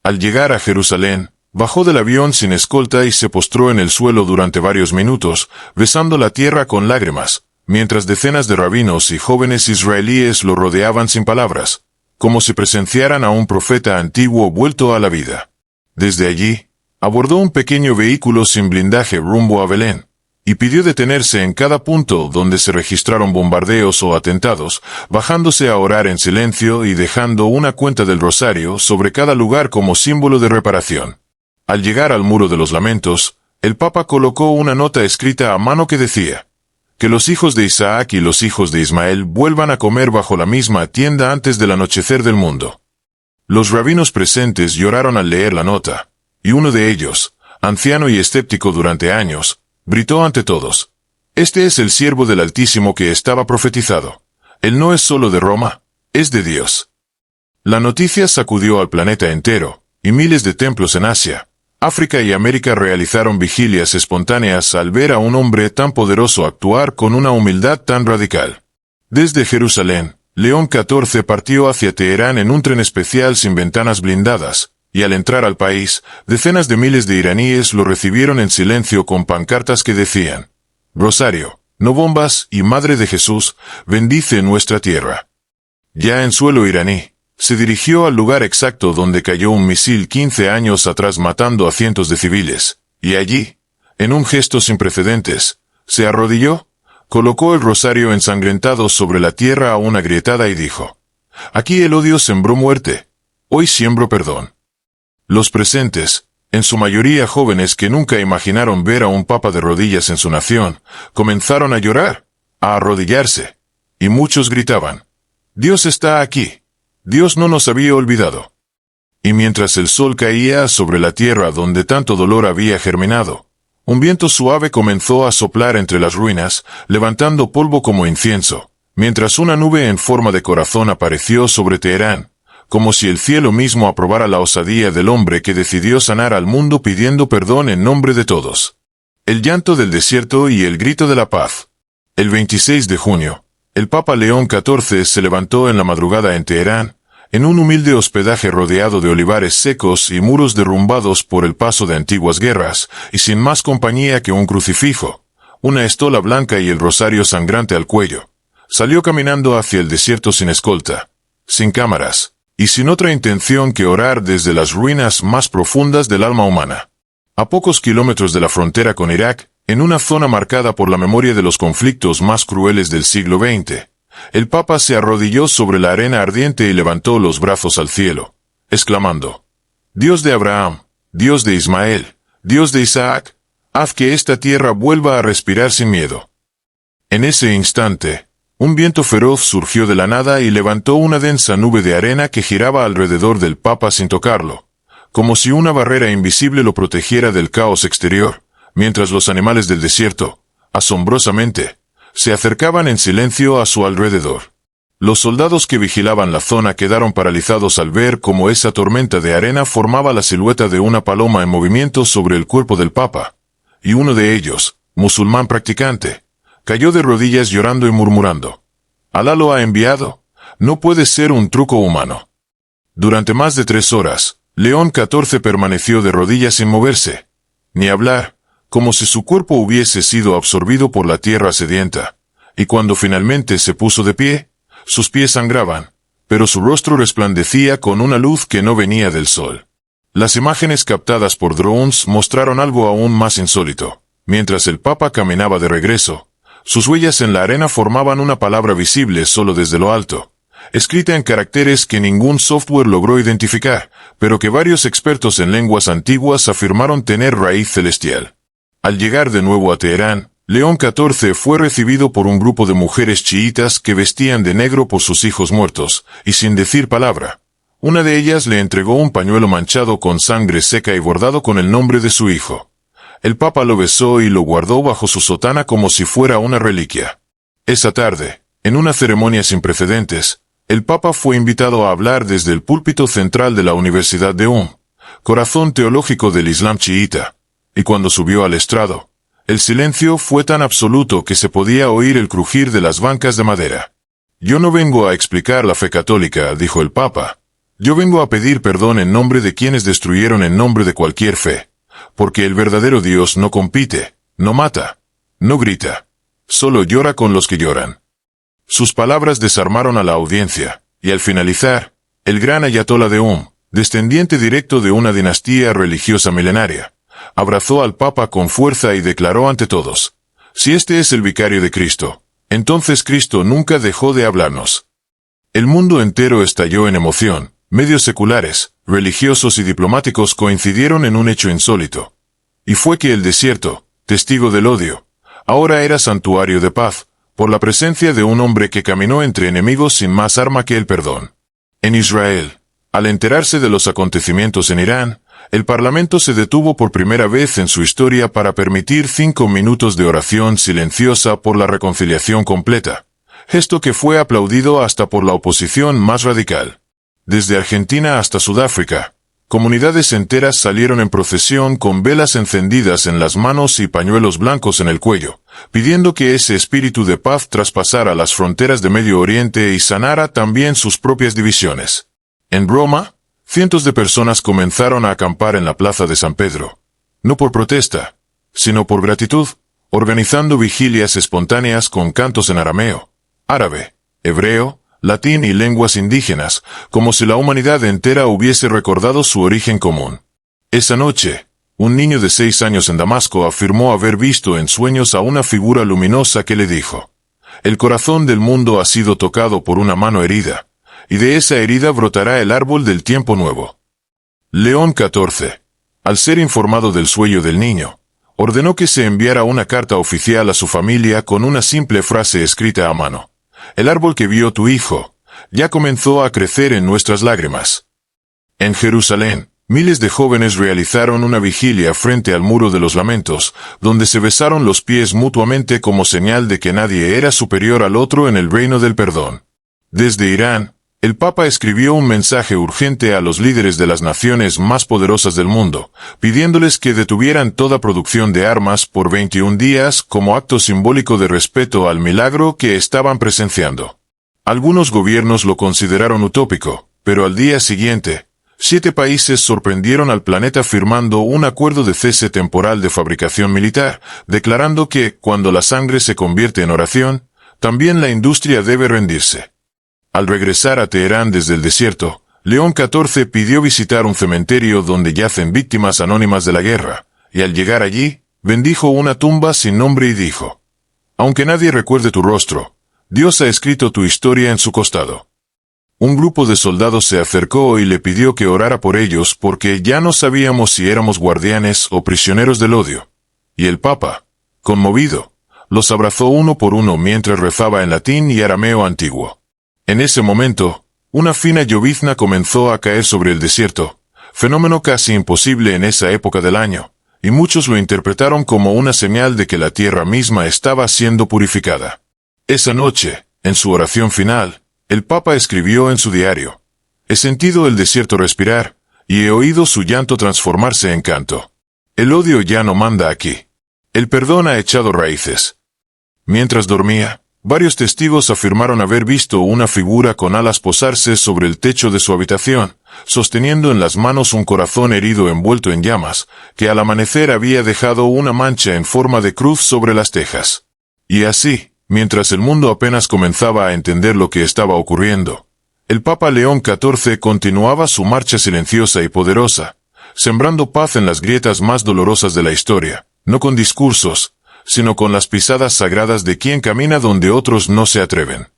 Al llegar a Jerusalén, bajó del avión sin escolta y se postró en el suelo durante varios minutos, besando la tierra con lágrimas, mientras decenas de rabinos y jóvenes israelíes lo rodeaban sin palabras, como si presenciaran a un profeta antiguo vuelto a la vida. Desde allí, abordó un pequeño vehículo sin blindaje rumbo a Belén, y pidió detenerse en cada punto donde se registraron bombardeos o atentados, bajándose a orar en silencio y dejando una cuenta del rosario sobre cada lugar como símbolo de reparación. Al llegar al Muro de los Lamentos, el Papa colocó una nota escrita a mano que decía: que los hijos de Isaac y los hijos de Ismael vuelvan a comer bajo la misma tienda antes del anochecer del mundo. Los rabinos presentes lloraron al leer la nota, y uno de ellos, anciano y escéptico durante años, gritó ante todos: «Este es el siervo del Altísimo que estaba profetizado. Él no es solo de Roma, es de Dios». La noticia sacudió al planeta entero, y miles de templos en Asia, África y América realizaron vigilias espontáneas al ver a un hombre tan poderoso actuar con una humildad tan radical. Desde Jerusalén, León XIV partió hacia Teherán en un tren especial sin ventanas blindadas, y al entrar al país, decenas de miles de iraníes lo recibieron en silencio con pancartas que decían: «Rosario, no bombas y Madre de Jesús, bendice nuestra tierra». Ya en suelo iraní, se dirigió al lugar exacto donde cayó un misil 15 años atrás matando a cientos de civiles, y allí, en un gesto sin precedentes, se arrodilló, colocó el rosario ensangrentado sobre la tierra aún agrietada y dijo: «Aquí el odio sembró muerte, hoy siembro perdón». Los presentes, en su mayoría jóvenes que nunca imaginaron ver a un papa de rodillas en su nación, comenzaron a llorar, a arrodillarse, y muchos gritaban: «Dios está aquí. Dios no nos había olvidado». Y mientras el sol caía sobre la tierra donde tanto dolor había germinado, un viento suave comenzó a soplar entre las ruinas, levantando polvo como incienso, mientras una nube en forma de corazón apareció sobre Teherán, como si el cielo mismo aprobara la osadía del hombre que decidió sanar al mundo pidiendo perdón en nombre de todos. El llanto del desierto y el grito de la paz. El 26 de junio, el Papa León XIV se levantó en la madrugada en Teherán, en un humilde hospedaje rodeado de olivares secos y muros derrumbados por el paso de antiguas guerras, y sin más compañía que un crucifijo, una estola blanca y el rosario sangrante al cuello. Salió caminando hacia el desierto sin escolta, sin cámaras, y sin otra intención que orar desde las ruinas más profundas del alma humana. A pocos kilómetros de la frontera con Irak, en una zona marcada por la memoria de los conflictos más crueles del siglo XX, el Papa se arrodilló sobre la arena ardiente y levantó los brazos al cielo, exclamando: «Dios de Abraham, Dios de Ismael, Dios de Isaac, haz que esta tierra vuelva a respirar sin miedo». En ese instante, un viento feroz surgió de la nada y levantó una densa nube de arena que giraba alrededor del Papa sin tocarlo, como si una barrera invisible lo protegiera del caos exterior, mientras los animales del desierto, asombrosamente, se acercaban en silencio a su alrededor. Los soldados que vigilaban la zona quedaron paralizados al ver cómo esa tormenta de arena formaba la silueta de una paloma en movimiento sobre el cuerpo del Papa, y uno de ellos, musulmán practicante, cayó de rodillas llorando y murmurando: «Alá lo ha enviado, no puede ser un truco humano». Durante más de 3 horas, León XIV permaneció de rodillas sin moverse, ni hablar, como si su cuerpo hubiese sido absorbido por la tierra sedienta, y cuando finalmente se puso de pie, sus pies sangraban, pero su rostro resplandecía con una luz que no venía del sol. Las imágenes captadas por drones mostraron algo aún más insólito. Mientras el Papa caminaba de regreso, sus huellas en la arena formaban una palabra visible solo desde lo alto, escrita en caracteres que ningún software logró identificar, pero que varios expertos en lenguas antiguas afirmaron tener raíz celestial. Al llegar de nuevo a Teherán, León XIV fue recibido por un grupo de mujeres chiítas que vestían de negro por sus hijos muertos, y sin decir palabra, una de ellas le entregó un pañuelo manchado con sangre seca y bordado con el nombre de su hijo. El Papa lo besó y lo guardó bajo su sotana como si fuera una reliquia. Esa tarde, en una ceremonia sin precedentes, el Papa fue invitado a hablar desde el púlpito central de la Universidad de corazón teológico del Islam chiita, y cuando subió al estrado, el silencio fue tan absoluto que se podía oír el crujir de las bancas de madera. «Yo no vengo a explicar la fe católica», dijo el Papa. «Yo vengo a pedir perdón en nombre de quienes destruyeron en nombre de cualquier fe. Porque el verdadero Dios no compite, no mata, no grita, solo llora con los que lloran». Sus palabras desarmaron a la audiencia, y al finalizar, el gran ayatolá de descendiente directo de una dinastía religiosa milenaria, abrazó al Papa con fuerza y declaró ante todos: Si este es el vicario de Cristo, entonces Cristo nunca dejó de hablarnos. El mundo entero estalló en emoción. Medios seculares, religiosos y diplomáticos coincidieron en un hecho insólito. Y fue que el desierto, testigo del odio, ahora era santuario de paz, por la presencia de un hombre que caminó entre enemigos sin más arma que el perdón. En Israel, al enterarse de los acontecimientos en Irán, el Parlamento se detuvo por primera vez en su historia para permitir 5 minutos de oración silenciosa por la reconciliación completa, gesto que fue aplaudido hasta por la oposición más radical. Desde Argentina hasta Sudáfrica, comunidades enteras salieron en procesión con velas encendidas en las manos y pañuelos blancos en el cuello, pidiendo que ese espíritu de paz traspasara las fronteras de Medio Oriente y sanara también sus propias divisiones. En Roma, cientos de personas comenzaron a acampar en la plaza de San Pedro, no por protesta, sino por gratitud, organizando vigilias espontáneas con cantos en arameo, árabe, hebreo, latín y lenguas indígenas, como si la humanidad entera hubiese recordado su origen común. Esa noche, un niño de 6 años en Damasco afirmó haber visto en sueños a una figura luminosa que le dijo: «El corazón del mundo ha sido tocado por una mano herida, y de esa herida brotará el árbol del tiempo nuevo». León XIV, al ser informado del sueño del niño, ordenó que se enviara una carta oficial a su familia con una simple frase escrita a mano: «El árbol que vio tu hijo, ya comenzó a crecer en nuestras lágrimas». En Jerusalén, miles de jóvenes realizaron una vigilia frente al Muro de los Lamentos, donde se besaron los pies mutuamente como señal de que nadie era superior al otro en el reino del perdón. Desde Irán, el Papa escribió un mensaje urgente a los líderes de las naciones más poderosas del mundo, pidiéndoles que detuvieran toda producción de armas por 21 días como acto simbólico de respeto al milagro que estaban presenciando. Algunos gobiernos lo consideraron utópico, pero al día siguiente, 7 países sorprendieron al planeta firmando un acuerdo de cese temporal de fabricación militar, declarando que, cuando la sangre se convierte en oración, también la industria debe rendirse. Al regresar a Teherán desde el desierto, León XIV pidió visitar un cementerio donde yacen víctimas anónimas de la guerra, y al llegar allí, bendijo una tumba sin nombre y dijo: «Aunque nadie recuerde tu rostro, Dios ha escrito tu historia en su costado». Un grupo de soldados se acercó y le pidió que orara por ellos porque ya no sabíamos si éramos guardianes o prisioneros del odio. Y el Papa, conmovido, los abrazó uno por uno mientras rezaba en latín y arameo antiguo. En ese momento, una fina llovizna comenzó a caer sobre el desierto, fenómeno casi imposible en esa época del año, y muchos lo interpretaron como una señal de que la tierra misma estaba siendo purificada. Esa noche, en su oración final, el Papa escribió en su diario: «He sentido el desierto respirar, y he oído su llanto transformarse en canto. El odio ya no manda aquí. El perdón ha echado raíces». Mientras dormía, varios testigos afirmaron haber visto una figura con alas posarse sobre el techo de su habitación, sosteniendo en las manos un corazón herido envuelto en llamas, que al amanecer había dejado una mancha en forma de cruz sobre las tejas. Y así, mientras el mundo apenas comenzaba a entender lo que estaba ocurriendo, el Papa León XIV continuaba su marcha silenciosa y poderosa, sembrando paz en las grietas más dolorosas de la historia, no con discursos, sino con las pisadas sagradas de quien camina donde otros no se atreven.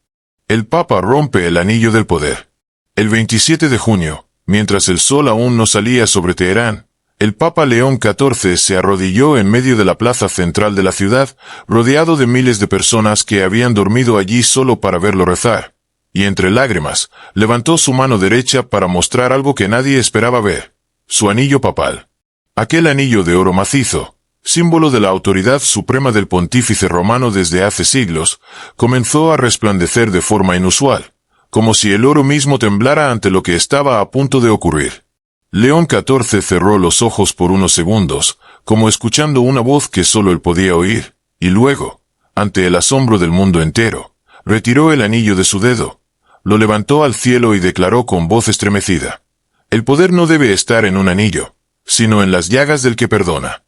El Papa rompe el anillo del poder. El 27 de junio, mientras el sol aún no salía sobre Teherán, el Papa León XIV se arrodilló en medio de la plaza central de la ciudad, rodeado de miles de personas que habían dormido allí solo para verlo rezar, y entre lágrimas, levantó su mano derecha para mostrar algo que nadie esperaba ver: su anillo papal. Aquel anillo de oro macizo, símbolo de la autoridad suprema del pontífice romano desde hace siglos, comenzó a resplandecer de forma inusual, como si el oro mismo temblara ante lo que estaba a punto de ocurrir. León XIV cerró los ojos por unos segundos, como escuchando una voz que solo él podía oír, y luego, ante el asombro del mundo entero, retiró el anillo de su dedo, lo levantó al cielo y declaró con voz estremecida: «El poder no debe estar en un anillo, sino en las llagas del que perdona».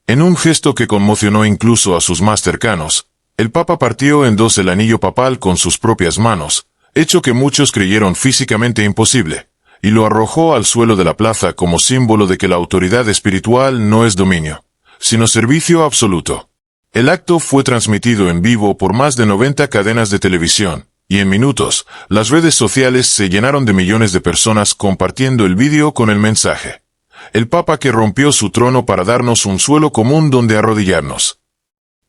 En un gesto que conmocionó incluso a sus más cercanos, el Papa partió en dos el anillo papal con sus propias manos, hecho que muchos creyeron físicamente imposible, y lo arrojó al suelo de la plaza como símbolo de que la autoridad espiritual no es dominio, sino servicio absoluto. El acto fue transmitido en vivo por más de 90 cadenas de televisión, y en minutos, las redes sociales se llenaron de millones de personas compartiendo el vídeo con el mensaje: el Papa que rompió su trono para darnos un suelo común donde arrodillarnos.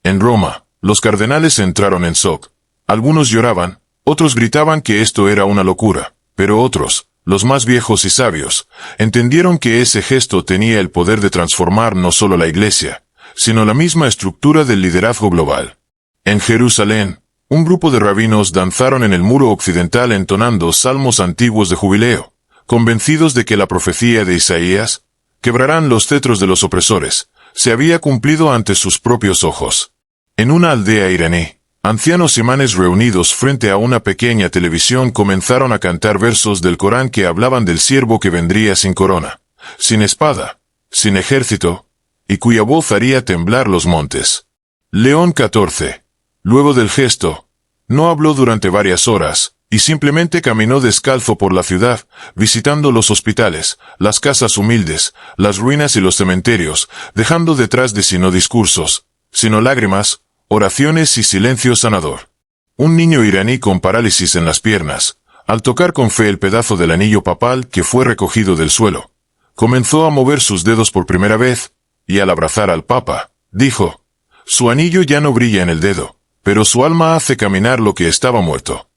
En Roma, los cardenales entraron en shock. Algunos lloraban, otros gritaban que esto era una locura, pero otros, los más viejos y sabios, entendieron que ese gesto tenía el poder de transformar no solo la Iglesia, sino la misma estructura del liderazgo global. En Jerusalén, un grupo de rabinos danzaron en el muro occidental entonando salmos antiguos de jubileo, convencidos de que la profecía de Isaías, quebrarán los cetros de los opresores, se había cumplido ante sus propios ojos. En una aldea iraní, ancianos imanes reunidos frente a una pequeña televisión comenzaron a cantar versos del Corán que hablaban del siervo que vendría sin corona, sin espada, sin ejército, y cuya voz haría temblar los montes. León XIV, luego del gesto, no habló durante varias horas, y simplemente caminó descalzo por la ciudad, visitando los hospitales, las casas humildes, las ruinas y los cementerios, dejando detrás de sí no discursos, sino lágrimas, oraciones y silencio sanador. Un niño iraní con parálisis en las piernas, al tocar con fe el pedazo del anillo papal que fue recogido del suelo, comenzó a mover sus dedos por primera vez, y al abrazar al Papa, dijo: su anillo ya no brilla en el dedo, pero su alma hace caminar lo que estaba muerto.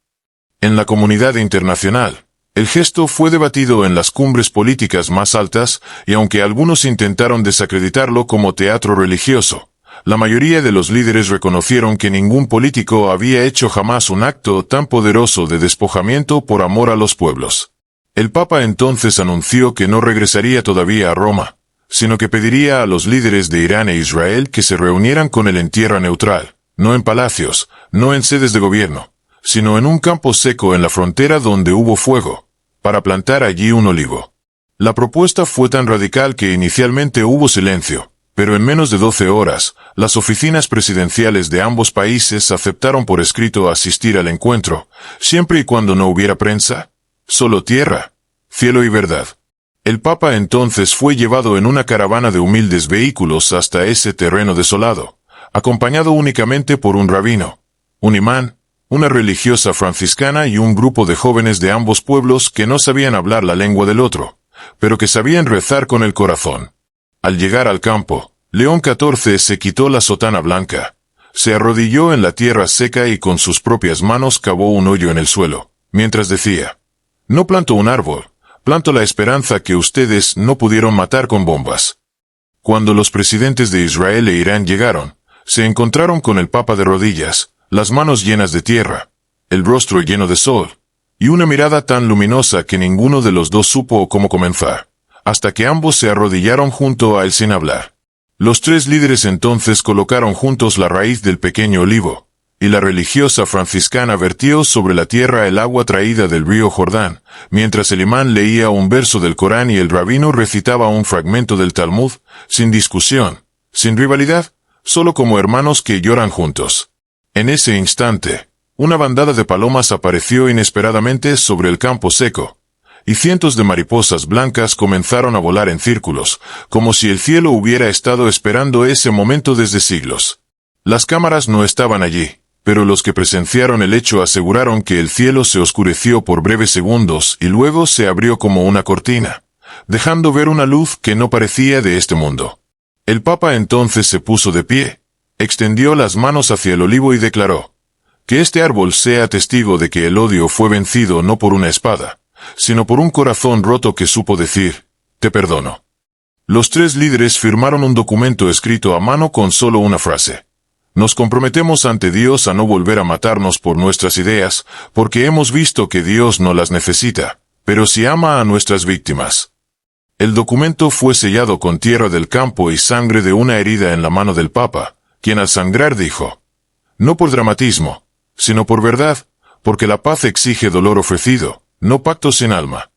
En la comunidad internacional, el gesto fue debatido en las cumbres políticas más altas, y aunque algunos intentaron desacreditarlo como teatro religioso, la mayoría de los líderes reconocieron que ningún político había hecho jamás un acto tan poderoso de despojamiento por amor a los pueblos. El Papa entonces anunció que no regresaría todavía a Roma, sino que pediría a los líderes de Irán e Israel que se reunieran con él en tierra neutral, no en palacios, no en sedes de gobierno, sino en un campo seco en la frontera donde hubo fuego, para plantar allí un olivo. La propuesta fue tan radical que inicialmente hubo silencio, pero en menos de 12 horas, las oficinas presidenciales de ambos países aceptaron por escrito asistir al encuentro, siempre y cuando no hubiera prensa, solo tierra, cielo y verdad. El Papa entonces fue llevado en una caravana de humildes vehículos hasta ese terreno desolado, acompañado únicamente por un rabino, un imán, una religiosa franciscana y un grupo de jóvenes de ambos pueblos que no sabían hablar la lengua del otro, pero que sabían rezar con el corazón. Al llegar al campo, León XIV se quitó la sotana blanca, se arrodilló en la tierra seca y con sus propias manos cavó un hoyo en el suelo, mientras decía: no planto un árbol, planto la esperanza que ustedes no pudieron matar con bombas. Cuando los presidentes de Israel e Irán llegaron, se encontraron con el Papa de rodillas, las manos llenas de tierra, el rostro lleno de sol, y una mirada tan luminosa que ninguno de los dos supo cómo comenzar, hasta que ambos se arrodillaron junto a él sin hablar. Los tres líderes entonces colocaron juntos la raíz del pequeño olivo, y la religiosa franciscana vertió sobre la tierra el agua traída del río Jordán, mientras el imán leía un verso del Corán y el rabino recitaba un fragmento del Talmud, sin discusión, sin rivalidad, solo como hermanos que lloran juntos. En ese instante, una bandada de palomas apareció inesperadamente sobre el campo seco, y cientos de mariposas blancas comenzaron a volar en círculos, como si el cielo hubiera estado esperando ese momento desde siglos. Las cámaras no estaban allí, pero los que presenciaron el hecho aseguraron que el cielo se oscureció por breves segundos y luego se abrió como una cortina, dejando ver una luz que no parecía de este mundo. El Papa entonces se puso de pie, extendió las manos hacia el olivo y declaró: que este árbol sea testigo de que el odio fue vencido no por una espada, sino por un corazón roto que supo decir: te perdono. Los tres líderes firmaron un documento escrito a mano con solo una frase: nos comprometemos ante Dios a no volver a matarnos por nuestras ideas, porque hemos visto que Dios no las necesita, pero sí ama a nuestras víctimas. El documento fue sellado con tierra del campo y sangre de una herida en la mano del Papa, quien al sangrar dijo: no por dramatismo, sino por verdad, porque la paz exige dolor ofrecido, no pacto sin alma.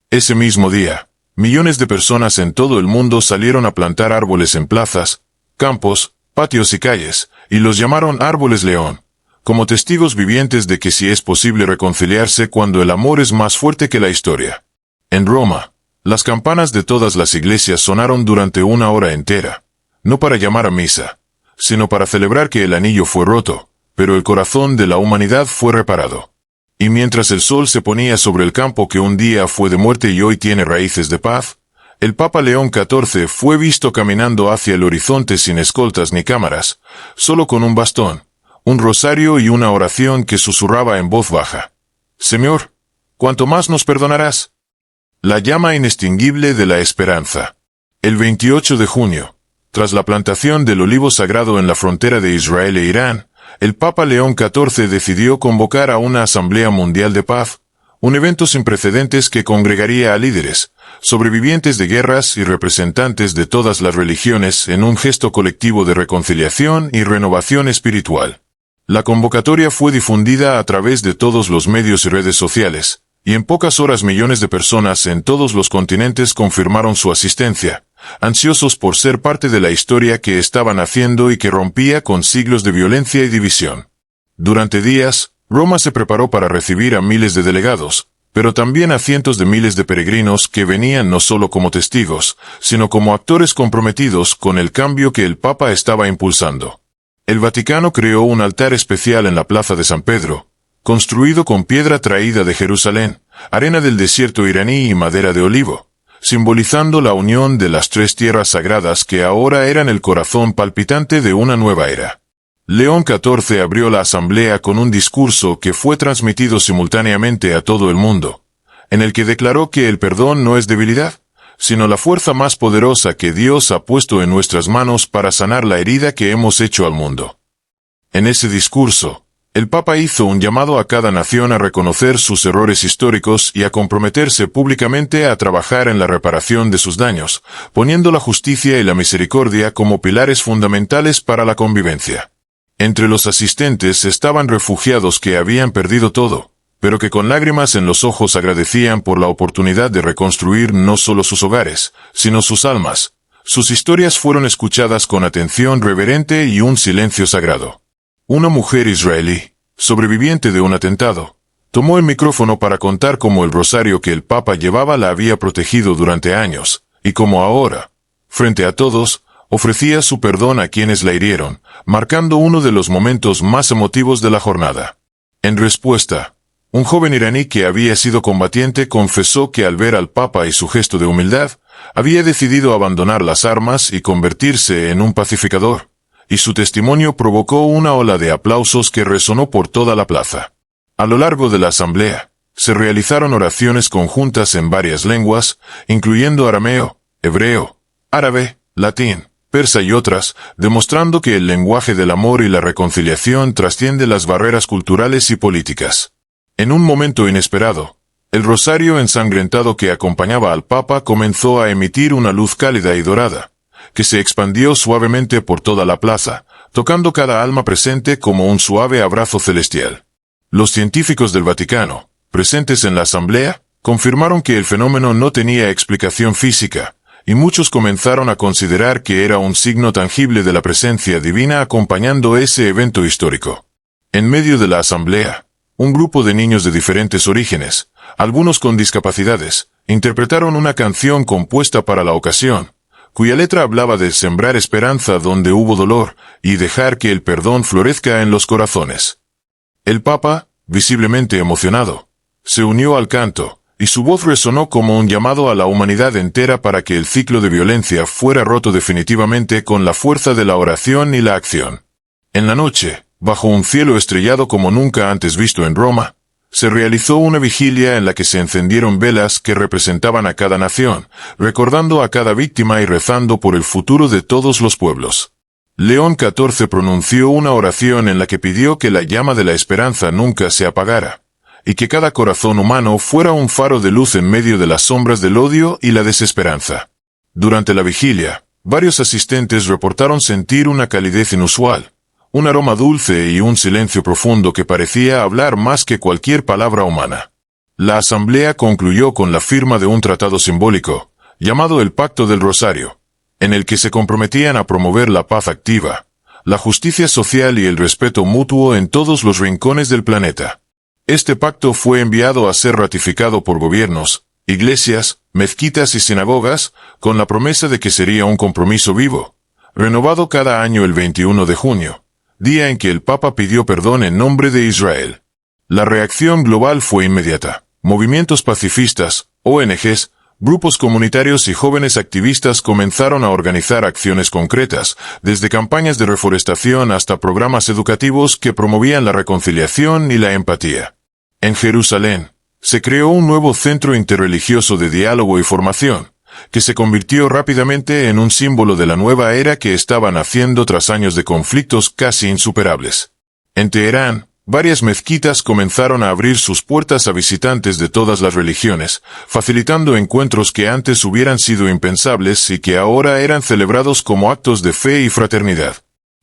Ese mismo día, millones de personas en todo el mundo salieron a plantar árboles en plazas, campos, patios y calles, y los llamaron árboles león, como testigos vivientes de que sí es posible reconciliarse cuando el amor es más fuerte que la historia. En Roma, las campanas de todas las iglesias sonaron durante una hora entera, no para llamar a misa, sino para celebrar que el anillo fue roto, pero el corazón de la humanidad fue reparado. Y mientras el sol se ponía sobre el campo que un día fue de muerte y hoy tiene raíces de paz, el Papa León XIV fue visto caminando hacia el horizonte sin escoltas ni cámaras, solo con un bastón, un rosario y una oración que susurraba en voz baja: Señor, ¿cuánto más nos perdonarás? La llama inextinguible de la esperanza. El 28 de junio, tras la plantación del olivo sagrado en la frontera de Israel e Irán, el Papa León XIV decidió convocar a una Asamblea Mundial de Paz, un evento sin precedentes que congregaría a líderes, sobrevivientes de guerras y representantes de todas las religiones en un gesto colectivo de reconciliación y renovación espiritual. La convocatoria fue difundida a través de todos los medios y redes sociales, y en pocas horas millones de personas en todos los continentes confirmaron su asistencia, ansiosos por ser parte de la historia que estaban haciendo y que rompía con siglos de violencia y división. Durante días, Roma se preparó para recibir a miles de delegados, pero también a cientos de miles de peregrinos que venían no solo como testigos, sino como actores comprometidos con el cambio que el Papa estaba impulsando. El Vaticano creó un altar especial en la Plaza de San Pedro, construido con piedra traída de Jerusalén, arena del desierto iraní y madera de olivo, simbolizando la unión de las tres tierras sagradas que ahora eran el corazón palpitante de una nueva era. León XIV abrió la asamblea con un discurso que fue transmitido simultáneamente a todo el mundo, en el que declaró que el perdón no es debilidad, sino la fuerza más poderosa que Dios ha puesto en nuestras manos para sanar la herida que hemos hecho al mundo. En ese discurso, el Papa hizo un llamado a cada nación a reconocer sus errores históricos y a comprometerse públicamente a trabajar en la reparación de sus daños, poniendo la justicia y la misericordia como pilares fundamentales para la convivencia. Entre los asistentes estaban refugiados que habían perdido todo, pero que con lágrimas en los ojos agradecían por la oportunidad de reconstruir no solo sus hogares, sino sus almas. Sus historias fueron escuchadas con atención reverente y un silencio sagrado. Una mujer israelí, sobreviviente de un atentado, tomó el micrófono para contar cómo el rosario que el Papa llevaba la había protegido durante años, y cómo ahora, frente a todos, ofrecía su perdón a quienes la hirieron, marcando uno de los momentos más emotivos de la jornada. En respuesta, un joven iraní que había sido combatiente confesó que al ver al Papa y su gesto de humildad, había decidido abandonar las armas y convertirse en un pacificador, y su testimonio provocó una ola de aplausos que resonó por toda la plaza. A lo largo de la asamblea, se realizaron oraciones conjuntas en varias lenguas, incluyendo arameo, hebreo, árabe, latín, persa y otras, demostrando que el lenguaje del amor y la reconciliación trasciende las barreras culturales y políticas. En un momento inesperado, el rosario ensangrentado que acompañaba al Papa comenzó a emitir una luz cálida y dorada, que se expandió suavemente por toda la plaza, tocando cada alma presente como un suave abrazo celestial. Los científicos del Vaticano, presentes en la asamblea, confirmaron que el fenómeno no tenía explicación física, y muchos comenzaron a considerar que era un signo tangible de la presencia divina acompañando ese evento histórico. En medio de la asamblea, un grupo de niños de diferentes orígenes, algunos con discapacidades, interpretaron una canción compuesta para la ocasión, cuya letra hablaba de sembrar esperanza donde hubo dolor y dejar que el perdón florezca en los corazones. El Papa, visiblemente emocionado, se unió al canto, y su voz resonó como un llamado a la humanidad entera para que el ciclo de violencia fuera roto definitivamente con la fuerza de la oración y la acción. En la noche, bajo un cielo estrellado como nunca antes visto en Roma, se realizó una vigilia en la que se encendieron velas que representaban a cada nación, recordando a cada víctima y rezando por el futuro de todos los pueblos. León XIV pronunció una oración en la que pidió que la llama de la esperanza nunca se apagara, y que cada corazón humano fuera un faro de luz en medio de las sombras del odio y la desesperanza. Durante la vigilia, varios asistentes reportaron sentir una calidez inusual, un aroma dulce y un silencio profundo que parecía hablar más que cualquier palabra humana. La asamblea concluyó con la firma de un tratado simbólico, llamado el Pacto del Rosario, en el que se comprometían a promover la paz activa, la justicia social y el respeto mutuo en todos los rincones del planeta. Este pacto fue enviado a ser ratificado por gobiernos, iglesias, mezquitas y sinagogas, con la promesa de que sería un compromiso vivo, renovado cada año el 21 de junio, día en que el Papa pidió perdón en nombre de Israel. La reacción global fue inmediata. Movimientos pacifistas, ONGs, grupos comunitarios y jóvenes activistas comenzaron a organizar acciones concretas, desde campañas de reforestación hasta programas educativos que promovían la reconciliación y la empatía. En Jerusalén, se creó un nuevo centro interreligioso de diálogo y formación, que se convirtió rápidamente en un símbolo de la nueva era que estaba naciendo tras años de conflictos casi insuperables. En Teherán, varias mezquitas comenzaron a abrir sus puertas a visitantes de todas las religiones, facilitando encuentros que antes hubieran sido impensables y que ahora eran celebrados como actos de fe y fraternidad.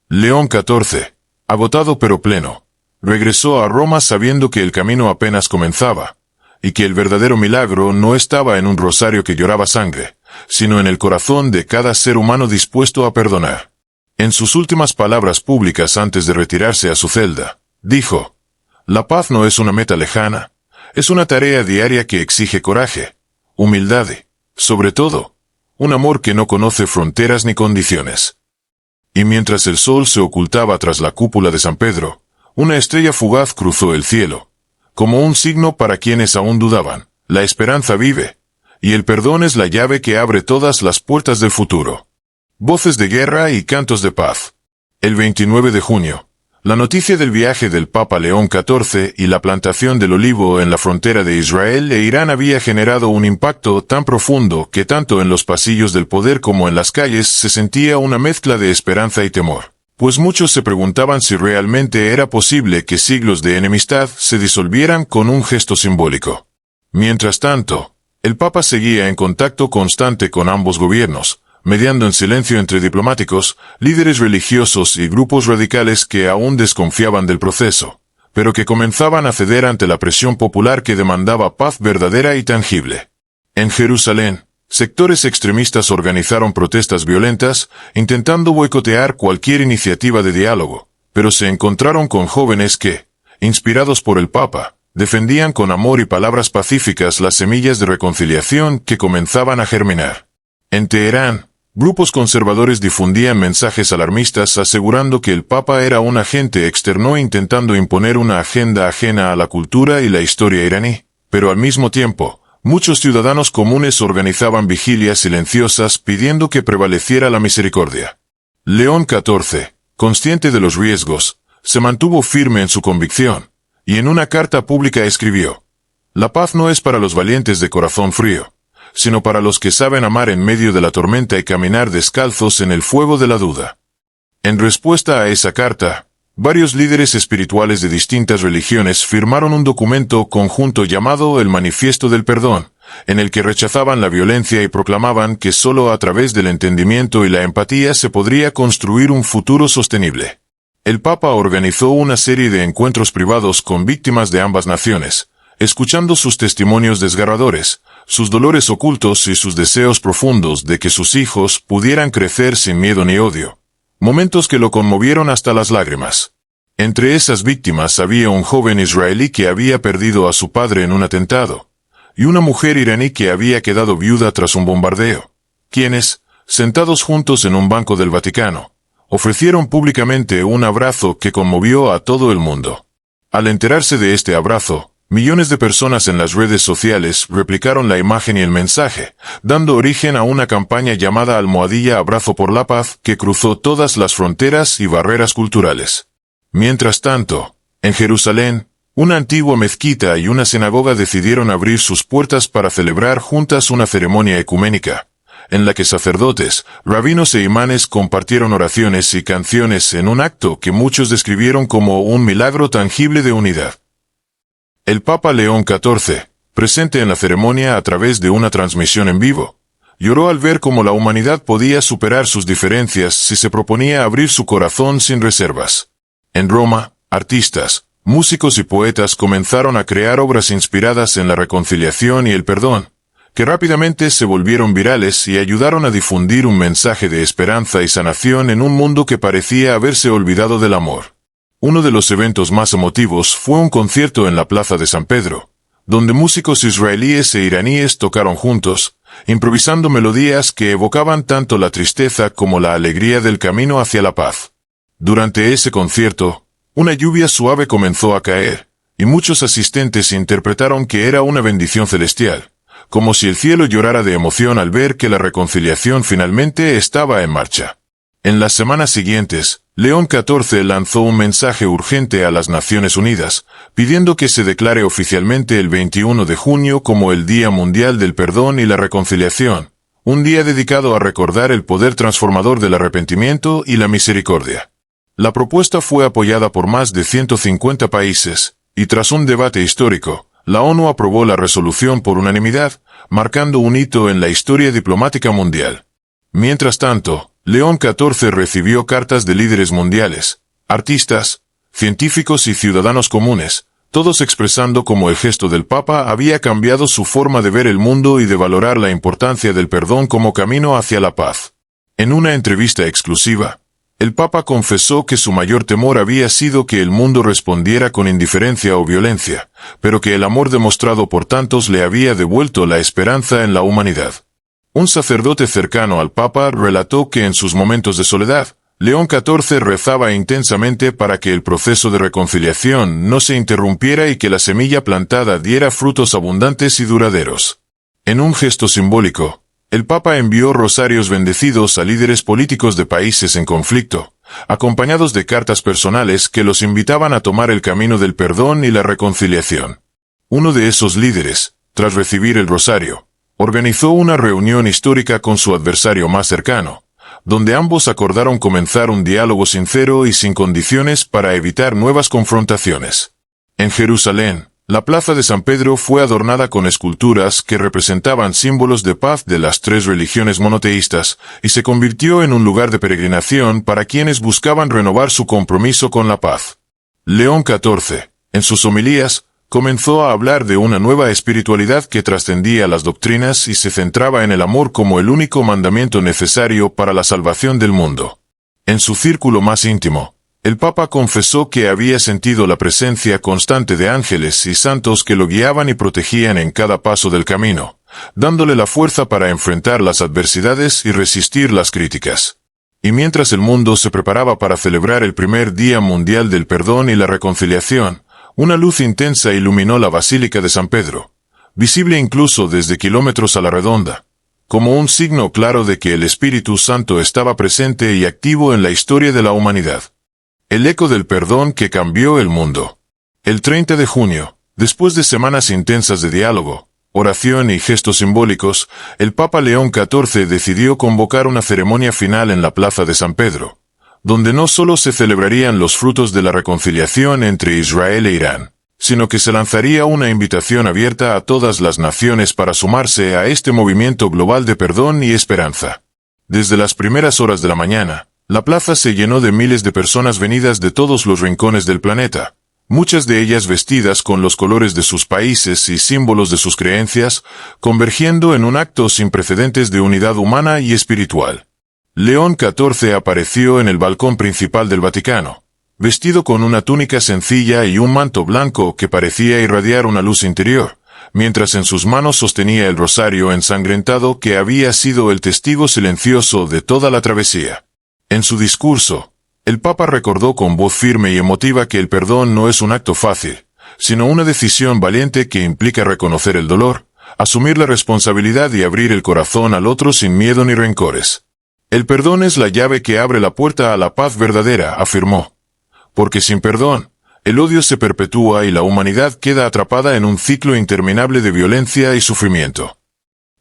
León XIV, agotado pero pleno, regresó a Roma sabiendo que el camino apenas comenzaba, y que el verdadero milagro no estaba en un rosario que lloraba sangre, sino en el corazón de cada ser humano dispuesto a perdonar. En sus últimas palabras públicas antes de retirarse a su celda, dijo: «La paz no es una meta lejana, es una tarea diaria que exige coraje, humildad y, sobre todo, un amor que no conoce fronteras ni condiciones». Y mientras el sol se ocultaba tras la cúpula de San Pedro, una estrella fugaz cruzó el cielo. Como un signo para quienes aún dudaban, la esperanza vive, y el perdón es la llave que abre todas las puertas del futuro. Voces de guerra y cantos de paz. El 29 de junio, la noticia del viaje del Papa León XIV y la plantación del olivo en la frontera de Israel e Irán había generado un impacto tan profundo que tanto en los pasillos del poder como en las calles se sentía una mezcla de esperanza y temor, pues muchos se preguntaban si realmente era posible que siglos de enemistad se disolvieran con un gesto simbólico. Mientras tanto, el Papa seguía en contacto constante con ambos gobiernos, mediando en silencio entre diplomáticos, líderes religiosos y grupos radicales que aún desconfiaban del proceso, pero que comenzaban a ceder ante la presión popular que demandaba paz verdadera y tangible. En Jerusalén, sectores extremistas organizaron protestas violentas, intentando boicotear cualquier iniciativa de diálogo, pero se encontraron con jóvenes que, inspirados por el Papa, defendían con amor y palabras pacíficas las semillas de reconciliación que comenzaban a germinar. En Teherán, grupos conservadores difundían mensajes alarmistas asegurando que el Papa era un agente externo intentando imponer una agenda ajena a la cultura y la historia iraní, pero al mismo tiempo, muchos ciudadanos comunes organizaban vigilias silenciosas pidiendo que prevaleciera la misericordia. León XIV, consciente de los riesgos, se mantuvo firme en su convicción, y en una carta pública escribió: «La paz no es para los valientes de corazón frío, sino para los que saben amar en medio de la tormenta y caminar descalzos en el fuego de la duda». En respuesta a esa carta, varios líderes espirituales de distintas religiones firmaron un documento conjunto llamado el Manifiesto del Perdón, en el que rechazaban la violencia y proclamaban que solo a través del entendimiento y la empatía se podría construir un futuro sostenible. El Papa organizó una serie de encuentros privados con víctimas de ambas naciones, escuchando sus testimonios desgarradores, sus dolores ocultos y sus deseos profundos de que sus hijos pudieran crecer sin miedo ni odio. Momentos que lo conmovieron hasta las lágrimas. Entre esas víctimas había un joven israelí que había perdido a su padre en un atentado, y una mujer iraní que había quedado viuda tras un bombardeo, quienes, sentados juntos en un banco del Vaticano, ofrecieron públicamente un abrazo que conmovió a todo el mundo. Al enterarse de este abrazo, millones de personas en las redes sociales replicaron la imagen y el mensaje, dando origen a una campaña llamada Almohadilla Abrazo por la Paz que cruzó todas las fronteras y barreras culturales. Mientras tanto, en Jerusalén, una antigua mezquita y una sinagoga decidieron abrir sus puertas para celebrar juntas una ceremonia ecuménica, en la que sacerdotes, rabinos e imanes compartieron oraciones y canciones en un acto que muchos describieron como un milagro tangible de unidad. El Papa León XIV, presente en la ceremonia a través de una transmisión en vivo, lloró al ver cómo la humanidad podía superar sus diferencias si se proponía abrir su corazón sin reservas. En Roma, artistas, músicos y poetas comenzaron a crear obras inspiradas en la reconciliación y el perdón, que rápidamente se volvieron virales y ayudaron a difundir un mensaje de esperanza y sanación en un mundo que parecía haberse olvidado del amor. Uno de los eventos más emotivos fue un concierto en la plaza de San Pedro, donde músicos israelíes e iraníes tocaron juntos, improvisando melodías que evocaban tanto la tristeza como la alegría del camino hacia la paz. Durante ese concierto, una lluvia suave comenzó a caer, y muchos asistentes interpretaron que era una bendición celestial, como si el cielo llorara de emoción al ver que la reconciliación finalmente estaba en marcha. En las semanas siguientes, León XIV lanzó un mensaje urgente a las Naciones Unidas, pidiendo que se declare oficialmente el 21 de junio como el Día Mundial del Perdón y la Reconciliación, un día dedicado a recordar el poder transformador del arrepentimiento y la misericordia. La propuesta fue apoyada por más de 150 países, y tras un debate histórico, la ONU aprobó la resolución por unanimidad, marcando un hito en la historia diplomática mundial. Mientras tanto, León XIV recibió cartas de líderes mundiales, artistas, científicos y ciudadanos comunes, todos expresando cómo el gesto del Papa había cambiado su forma de ver el mundo y de valorar la importancia del perdón como camino hacia la paz. En una entrevista exclusiva, el Papa confesó que su mayor temor había sido que el mundo respondiera con indiferencia o violencia, pero que el amor demostrado por tantos le había devuelto la esperanza en la humanidad. Un sacerdote cercano al Papa relató que en sus momentos de soledad, León XIV rezaba intensamente para que el proceso de reconciliación no se interrumpiera y que la semilla plantada diera frutos abundantes y duraderos. En un gesto simbólico, el Papa envió rosarios bendecidos a líderes políticos de países en conflicto, acompañados de cartas personales que los invitaban a tomar el camino del perdón y la reconciliación. Uno de esos líderes, tras recibir el rosario, organizó una reunión histórica con su adversario más cercano, donde ambos acordaron comenzar un diálogo sincero y sin condiciones para evitar nuevas confrontaciones. En Jerusalén, la plaza de San Pedro fue adornada con esculturas que representaban símbolos de paz de las tres religiones monoteístas, y se convirtió en un lugar de peregrinación para quienes buscaban renovar su compromiso con la paz. León XIV, en sus homilías, comenzó a hablar de una nueva espiritualidad que trascendía las doctrinas y se centraba en el amor como el único mandamiento necesario para la salvación del mundo. En su círculo más íntimo, el Papa confesó que había sentido la presencia constante de ángeles y santos que lo guiaban y protegían en cada paso del camino, dándole la fuerza para enfrentar las adversidades y resistir las críticas. Y mientras el mundo se preparaba para celebrar el primer Día Mundial del Perdón y la Reconciliación, una luz intensa iluminó la Basílica de San Pedro, visible incluso desde kilómetros a la redonda, como un signo claro de que el Espíritu Santo estaba presente y activo en la historia de la humanidad. El eco del perdón que cambió el mundo. El 30 de junio, después de semanas intensas de diálogo, oración y gestos simbólicos, el Papa León XIV decidió convocar una ceremonia final en la Plaza de San Pedro, donde no solo se celebrarían los frutos de la reconciliación entre Israel e Irán, sino que se lanzaría una invitación abierta a todas las naciones para sumarse a este movimiento global de perdón y esperanza. Desde las primeras horas de la mañana, la plaza se llenó de miles de personas venidas de todos los rincones del planeta, muchas de ellas vestidas con los colores de sus países y símbolos de sus creencias, convergiendo en un acto sin precedentes de unidad humana y espiritual. León XIV apareció en el balcón principal del Vaticano, vestido con una túnica sencilla y un manto blanco que parecía irradiar una luz interior, mientras en sus manos sostenía el rosario ensangrentado que había sido el testigo silencioso de toda la travesía. En su discurso, el Papa recordó con voz firme y emotiva que el perdón no es un acto fácil, sino una decisión valiente que implica reconocer el dolor, asumir la responsabilidad y abrir el corazón al otro sin miedo ni rencores. El perdón es la llave que abre la puerta a la paz verdadera, afirmó. Porque sin perdón, el odio se perpetúa y la humanidad queda atrapada en un ciclo interminable de violencia y sufrimiento.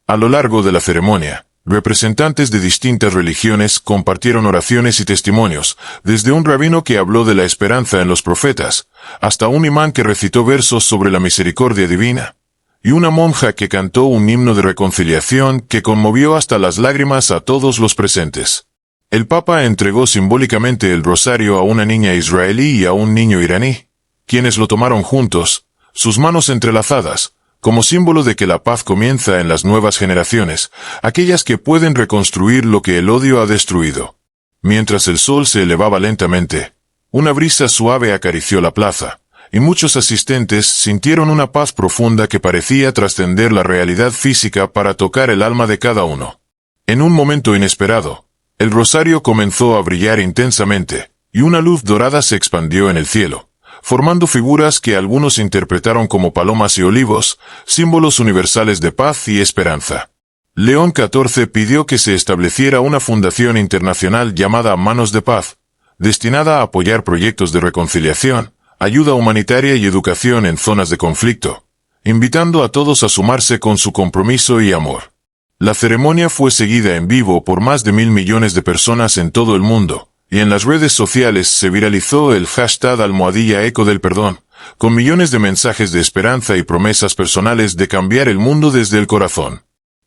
A lo largo de la ceremonia, representantes de distintas religiones compartieron oraciones y testimonios, desde un rabino que habló de la esperanza en los profetas, hasta un imán que recitó versos sobre la misericordia divina, y una monja que cantó un himno de reconciliación que conmovió hasta las lágrimas a todos los presentes. El Papa entregó simbólicamente el rosario a una niña israelí y a un niño iraní, quienes lo tomaron juntos, sus manos entrelazadas, como símbolo de que la paz comienza en las nuevas generaciones, aquellas que pueden reconstruir lo que el odio ha destruido. Mientras el sol se elevaba lentamente, una brisa suave acarició la plaza, y muchos asistentes sintieron una paz profunda que parecía trascender la realidad física para tocar el alma de cada uno. En un momento inesperado, el rosario comenzó a brillar intensamente, y una luz dorada se expandió en el cielo, formando figuras que algunos interpretaron como palomas y olivos, símbolos universales de paz y esperanza. León XIV pidió que se estableciera una fundación internacional llamada Manos de Paz, destinada a apoyar proyectos de reconciliación, ayuda humanitaria y educación en zonas de conflicto, invitando a todos a sumarse con su compromiso y amor. La ceremonia fue seguida en vivo por más de 1.000 millones de personas en todo el mundo, y en las redes sociales se viralizó el hashtag #Eco del Perdón, con millones de mensajes de esperanza y promesas personales de cambiar el mundo desde el corazón.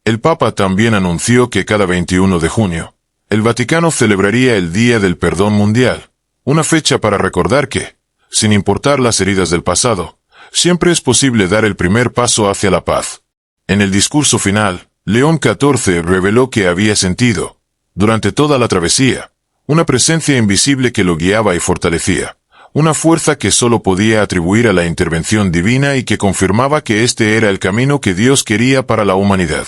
El Papa también anunció que cada 21 de junio, el Vaticano celebraría el Día del Perdón Mundial, una fecha para recordar que, sin importar las heridas del pasado, siempre es posible dar el primer paso hacia la paz. En el discurso final, León XIV reveló que había sentido, durante toda la travesía, una presencia invisible que lo guiaba y fortalecía, una fuerza que solo podía atribuir a la intervención divina y que confirmaba que este era el camino que Dios quería para la humanidad.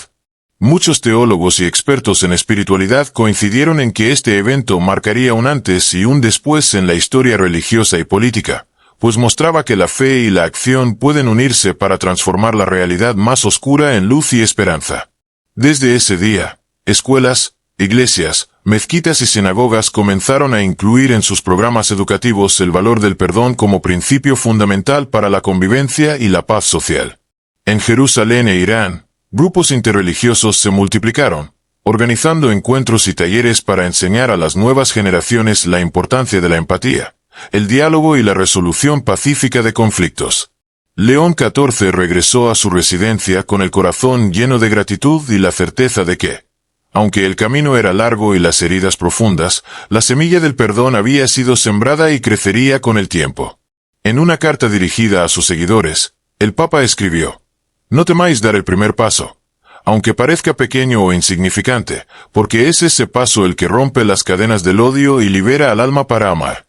Muchos teólogos y expertos en espiritualidad coincidieron en que este evento marcaría un antes y un después en la historia religiosa y política, pues mostraba que la fe y la acción pueden unirse para transformar la realidad más oscura en luz y esperanza. Desde ese día, escuelas, iglesias, mezquitas y sinagogas comenzaron a incluir en sus programas educativos el valor del perdón como principio fundamental para la convivencia y la paz social. En Jerusalén e Irán, grupos interreligiosos se multiplicaron, organizando encuentros y talleres para enseñar a las nuevas generaciones la importancia de la empatía, el diálogo y la resolución pacífica de conflictos. León XIV regresó a su residencia con el corazón lleno de gratitud y la certeza de que, aunque el camino era largo y las heridas profundas, la semilla del perdón había sido sembrada y crecería con el tiempo. En una carta dirigida a sus seguidores, el Papa escribió: «No temáis dar el primer paso, aunque parezca pequeño o insignificante, porque es ese paso el que rompe las cadenas del odio y libera al alma para amar».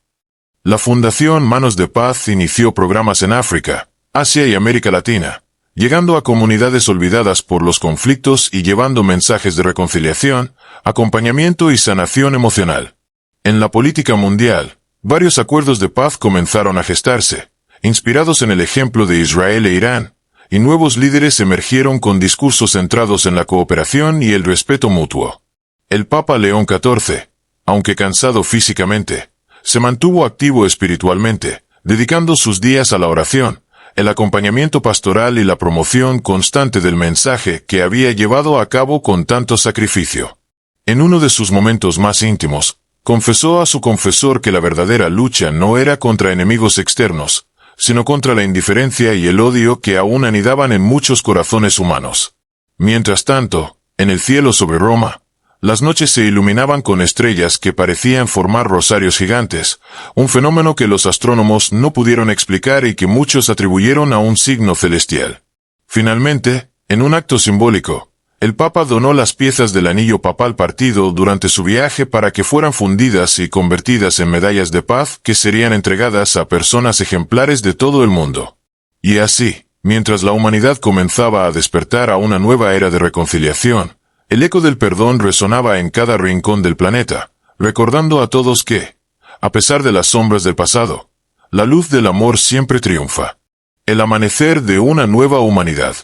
La Fundación Manos de Paz inició programas en África, Asia y América Latina, llegando a comunidades olvidadas por los conflictos y llevando mensajes de reconciliación, acompañamiento y sanación emocional. En la política mundial, varios acuerdos de paz comenzaron a gestarse, inspirados en el ejemplo de Israel e Irán, y nuevos líderes emergieron con discursos centrados en la cooperación y el respeto mutuo. El Papa León XIV, aunque cansado físicamente, se mantuvo activo espiritualmente, dedicando sus días a la oración, el acompañamiento pastoral y la promoción constante del mensaje que había llevado a cabo con tanto sacrificio. En uno de sus momentos más íntimos, confesó a su confesor que la verdadera lucha no era contra enemigos externos, sino contra la indiferencia y el odio que aún anidaban en muchos corazones humanos. Mientras tanto, en el cielo sobre Roma, las noches se iluminaban con estrellas que parecían formar rosarios gigantes, un fenómeno que los astrónomos no pudieron explicar y que muchos atribuyeron a un signo celestial. Finalmente, en un acto simbólico, el Papa donó las piezas del anillo papal partido durante su viaje para que fueran fundidas y convertidas en medallas de paz que serían entregadas a personas ejemplares de todo el mundo. Y así, mientras la humanidad comenzaba a despertar a una nueva era de reconciliación, el eco del perdón resonaba en cada rincón del planeta, recordando a todos que, a pesar de las sombras del pasado, la luz del amor siempre triunfa. El amanecer de una nueva humanidad.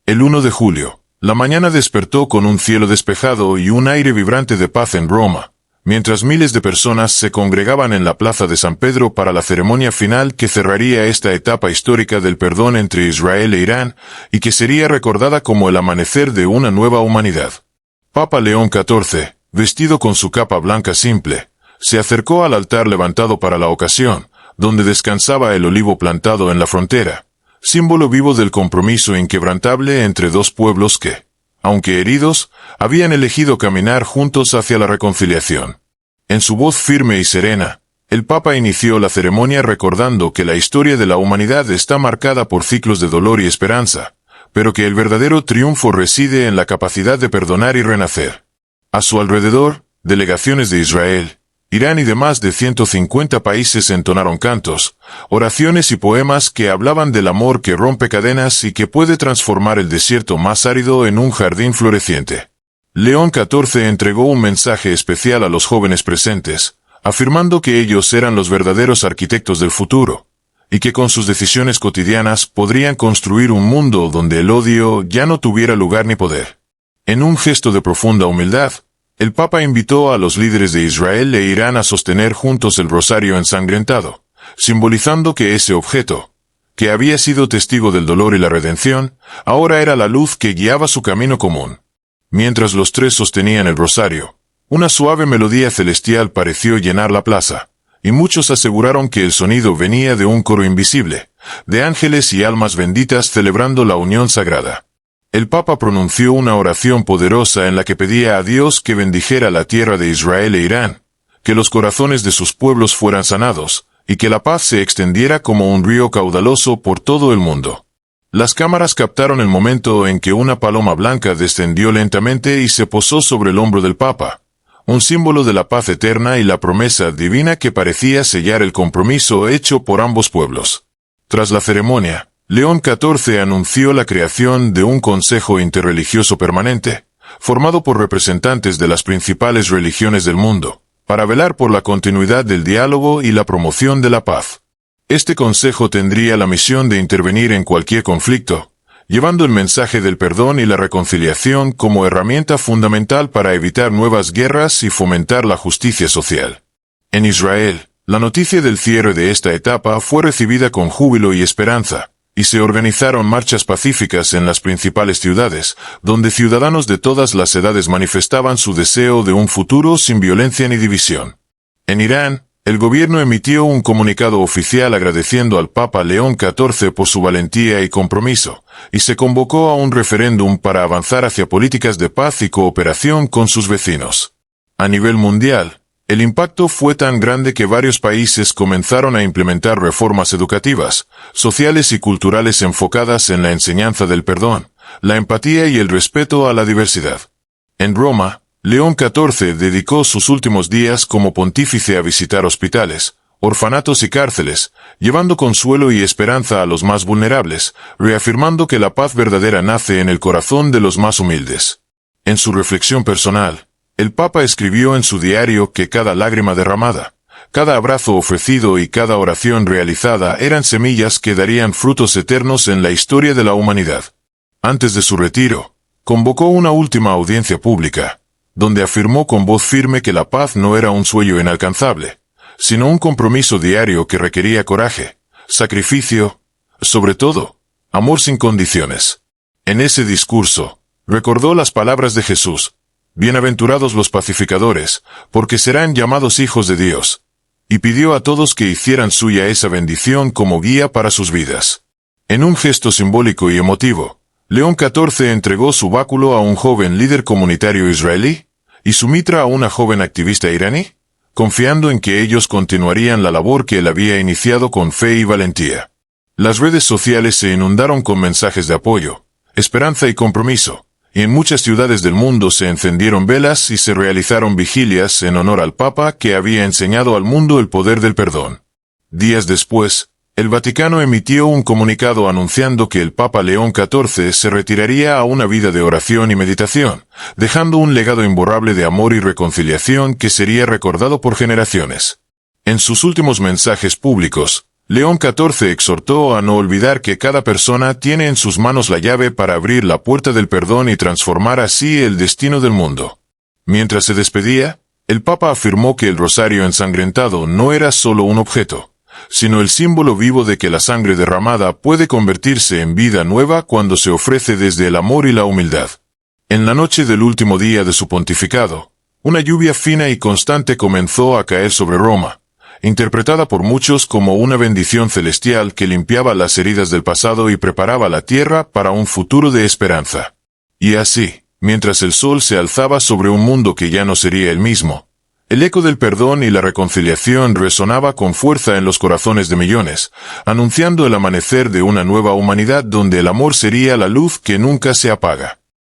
El 1 de julio, la mañana despertó con un cielo despejado y un aire vibrante de paz en Roma, mientras miles de personas se congregaban en la plaza de San Pedro para la ceremonia final que cerraría esta etapa histórica del perdón entre Israel e Irán y que sería recordada como el amanecer de una nueva humanidad. Papa León XIV, vestido con su capa blanca simple, se acercó al altar levantado para la ocasión, donde descansaba el olivo plantado en la frontera, símbolo vivo del compromiso inquebrantable entre dos pueblos que, aunque heridos, habían elegido caminar juntos hacia la reconciliación. En su voz firme y serena, el Papa inició la ceremonia recordando que la historia de la humanidad está marcada por ciclos de dolor y esperanza, pero que el verdadero triunfo reside en la capacidad de perdonar y renacer. A su alrededor, delegaciones de Israel, Irán y de más de 150 países entonaron cantos, oraciones y poemas que hablaban del amor que rompe cadenas y que puede transformar el desierto más árido en un jardín floreciente. León XIV entregó un mensaje especial a los jóvenes presentes, afirmando que ellos eran los verdaderos arquitectos del futuro, y que con sus decisiones cotidianas podrían construir un mundo donde el odio ya no tuviera lugar ni poder. En un gesto de profunda humildad, el Papa invitó a los líderes de Israel e Irán a sostener juntos el rosario ensangrentado, simbolizando que ese objeto, que había sido testigo del dolor y la redención, ahora era la luz que guiaba su camino común. Mientras los tres sostenían el rosario, una suave melodía celestial pareció llenar la plaza, y muchos aseguraron que el sonido venía de un coro invisible, de ángeles y almas benditas celebrando la unión sagrada. El Papa pronunció una oración poderosa en la que pedía a Dios que bendijera la tierra de Israel e Irán, que los corazones de sus pueblos fueran sanados, y que la paz se extendiera como un río caudaloso por todo el mundo. Las cámaras captaron el momento en que una paloma blanca descendió lentamente y se posó sobre el hombro del Papa, un símbolo de la paz eterna y la promesa divina que parecía sellar el compromiso hecho por ambos pueblos. Tras la ceremonia, León XIV anunció la creación de un Consejo Interreligioso Permanente, formado por representantes de las principales religiones del mundo, para velar por la continuidad del diálogo y la promoción de la paz. Este consejo tendría la misión de intervenir en cualquier conflicto, llevando el mensaje del perdón y la reconciliación como herramienta fundamental para evitar nuevas guerras y fomentar la justicia social. En Israel, la noticia del cierre de esta etapa fue recibida con júbilo y esperanza, y se organizaron marchas pacíficas en las principales ciudades, donde ciudadanos de todas las edades manifestaban su deseo de un futuro sin violencia ni división. En Irán, el gobierno emitió un comunicado oficial agradeciendo al Papa León XIV por su valentía y compromiso, y se convocó a un referéndum para avanzar hacia políticas de paz y cooperación con sus vecinos. A nivel mundial, el impacto fue tan grande que varios países comenzaron a implementar reformas educativas, sociales y culturales enfocadas en la enseñanza del perdón, la empatía y el respeto a la diversidad. En Roma, León XIV dedicó sus últimos días como pontífice a visitar hospitales, orfanatos y cárceles, llevando consuelo y esperanza a los más vulnerables, reafirmando que la paz verdadera nace en el corazón de los más humildes. En su reflexión personal, el Papa escribió en su diario que cada lágrima derramada, cada abrazo ofrecido y cada oración realizada eran semillas que darían frutos eternos en la historia de la humanidad. Antes de su retiro, convocó una última audiencia pública, donde afirmó con voz firme que la paz no era un sueño inalcanzable, sino un compromiso diario que requería coraje, sacrificio, sobre todo, amor sin condiciones. En ese discurso, recordó las palabras de Jesús: «Bienaventurados los pacificadores, porque serán llamados hijos de Dios», y pidió a todos que hicieran suya esa bendición como guía para sus vidas. En un gesto simbólico y emotivo, León XIV entregó su báculo a un joven líder comunitario israelí, y su mitra a una joven activista iraní, confiando en que ellos continuarían la labor que él había iniciado con fe y valentía. Las redes sociales se inundaron con mensajes de apoyo, esperanza y compromiso, y en muchas ciudades del mundo se encendieron velas y se realizaron vigilias en honor al Papa que había enseñado al mundo el poder del perdón. Días después, el Vaticano emitió un comunicado anunciando que el Papa León XIV se retiraría a una vida de oración y meditación, dejando un legado imborrable de amor y reconciliación que sería recordado por generaciones. En sus últimos mensajes públicos, León XIV exhortó a no olvidar que cada persona tiene en sus manos la llave para abrir la puerta del perdón y transformar así el destino del mundo. Mientras se despedía, el Papa afirmó que el rosario ensangrentado no era solo un objeto, sino el símbolo vivo de que la sangre derramada puede convertirse en vida nueva cuando se ofrece desde el amor y la humildad. En la noche del último día de su pontificado, una lluvia fina y constante comenzó a caer sobre Roma, interpretada por muchos como una bendición celestial que limpiaba las heridas del pasado y preparaba la tierra para un futuro de esperanza. Y así, mientras el sol se alzaba sobre un mundo que ya no sería el mismo, el eco del perdón y la reconciliación resonaba con fuerza en los corazones de millones, anunciando el amanecer de una nueva humanidad donde el amor sería la luz que nunca se apaga.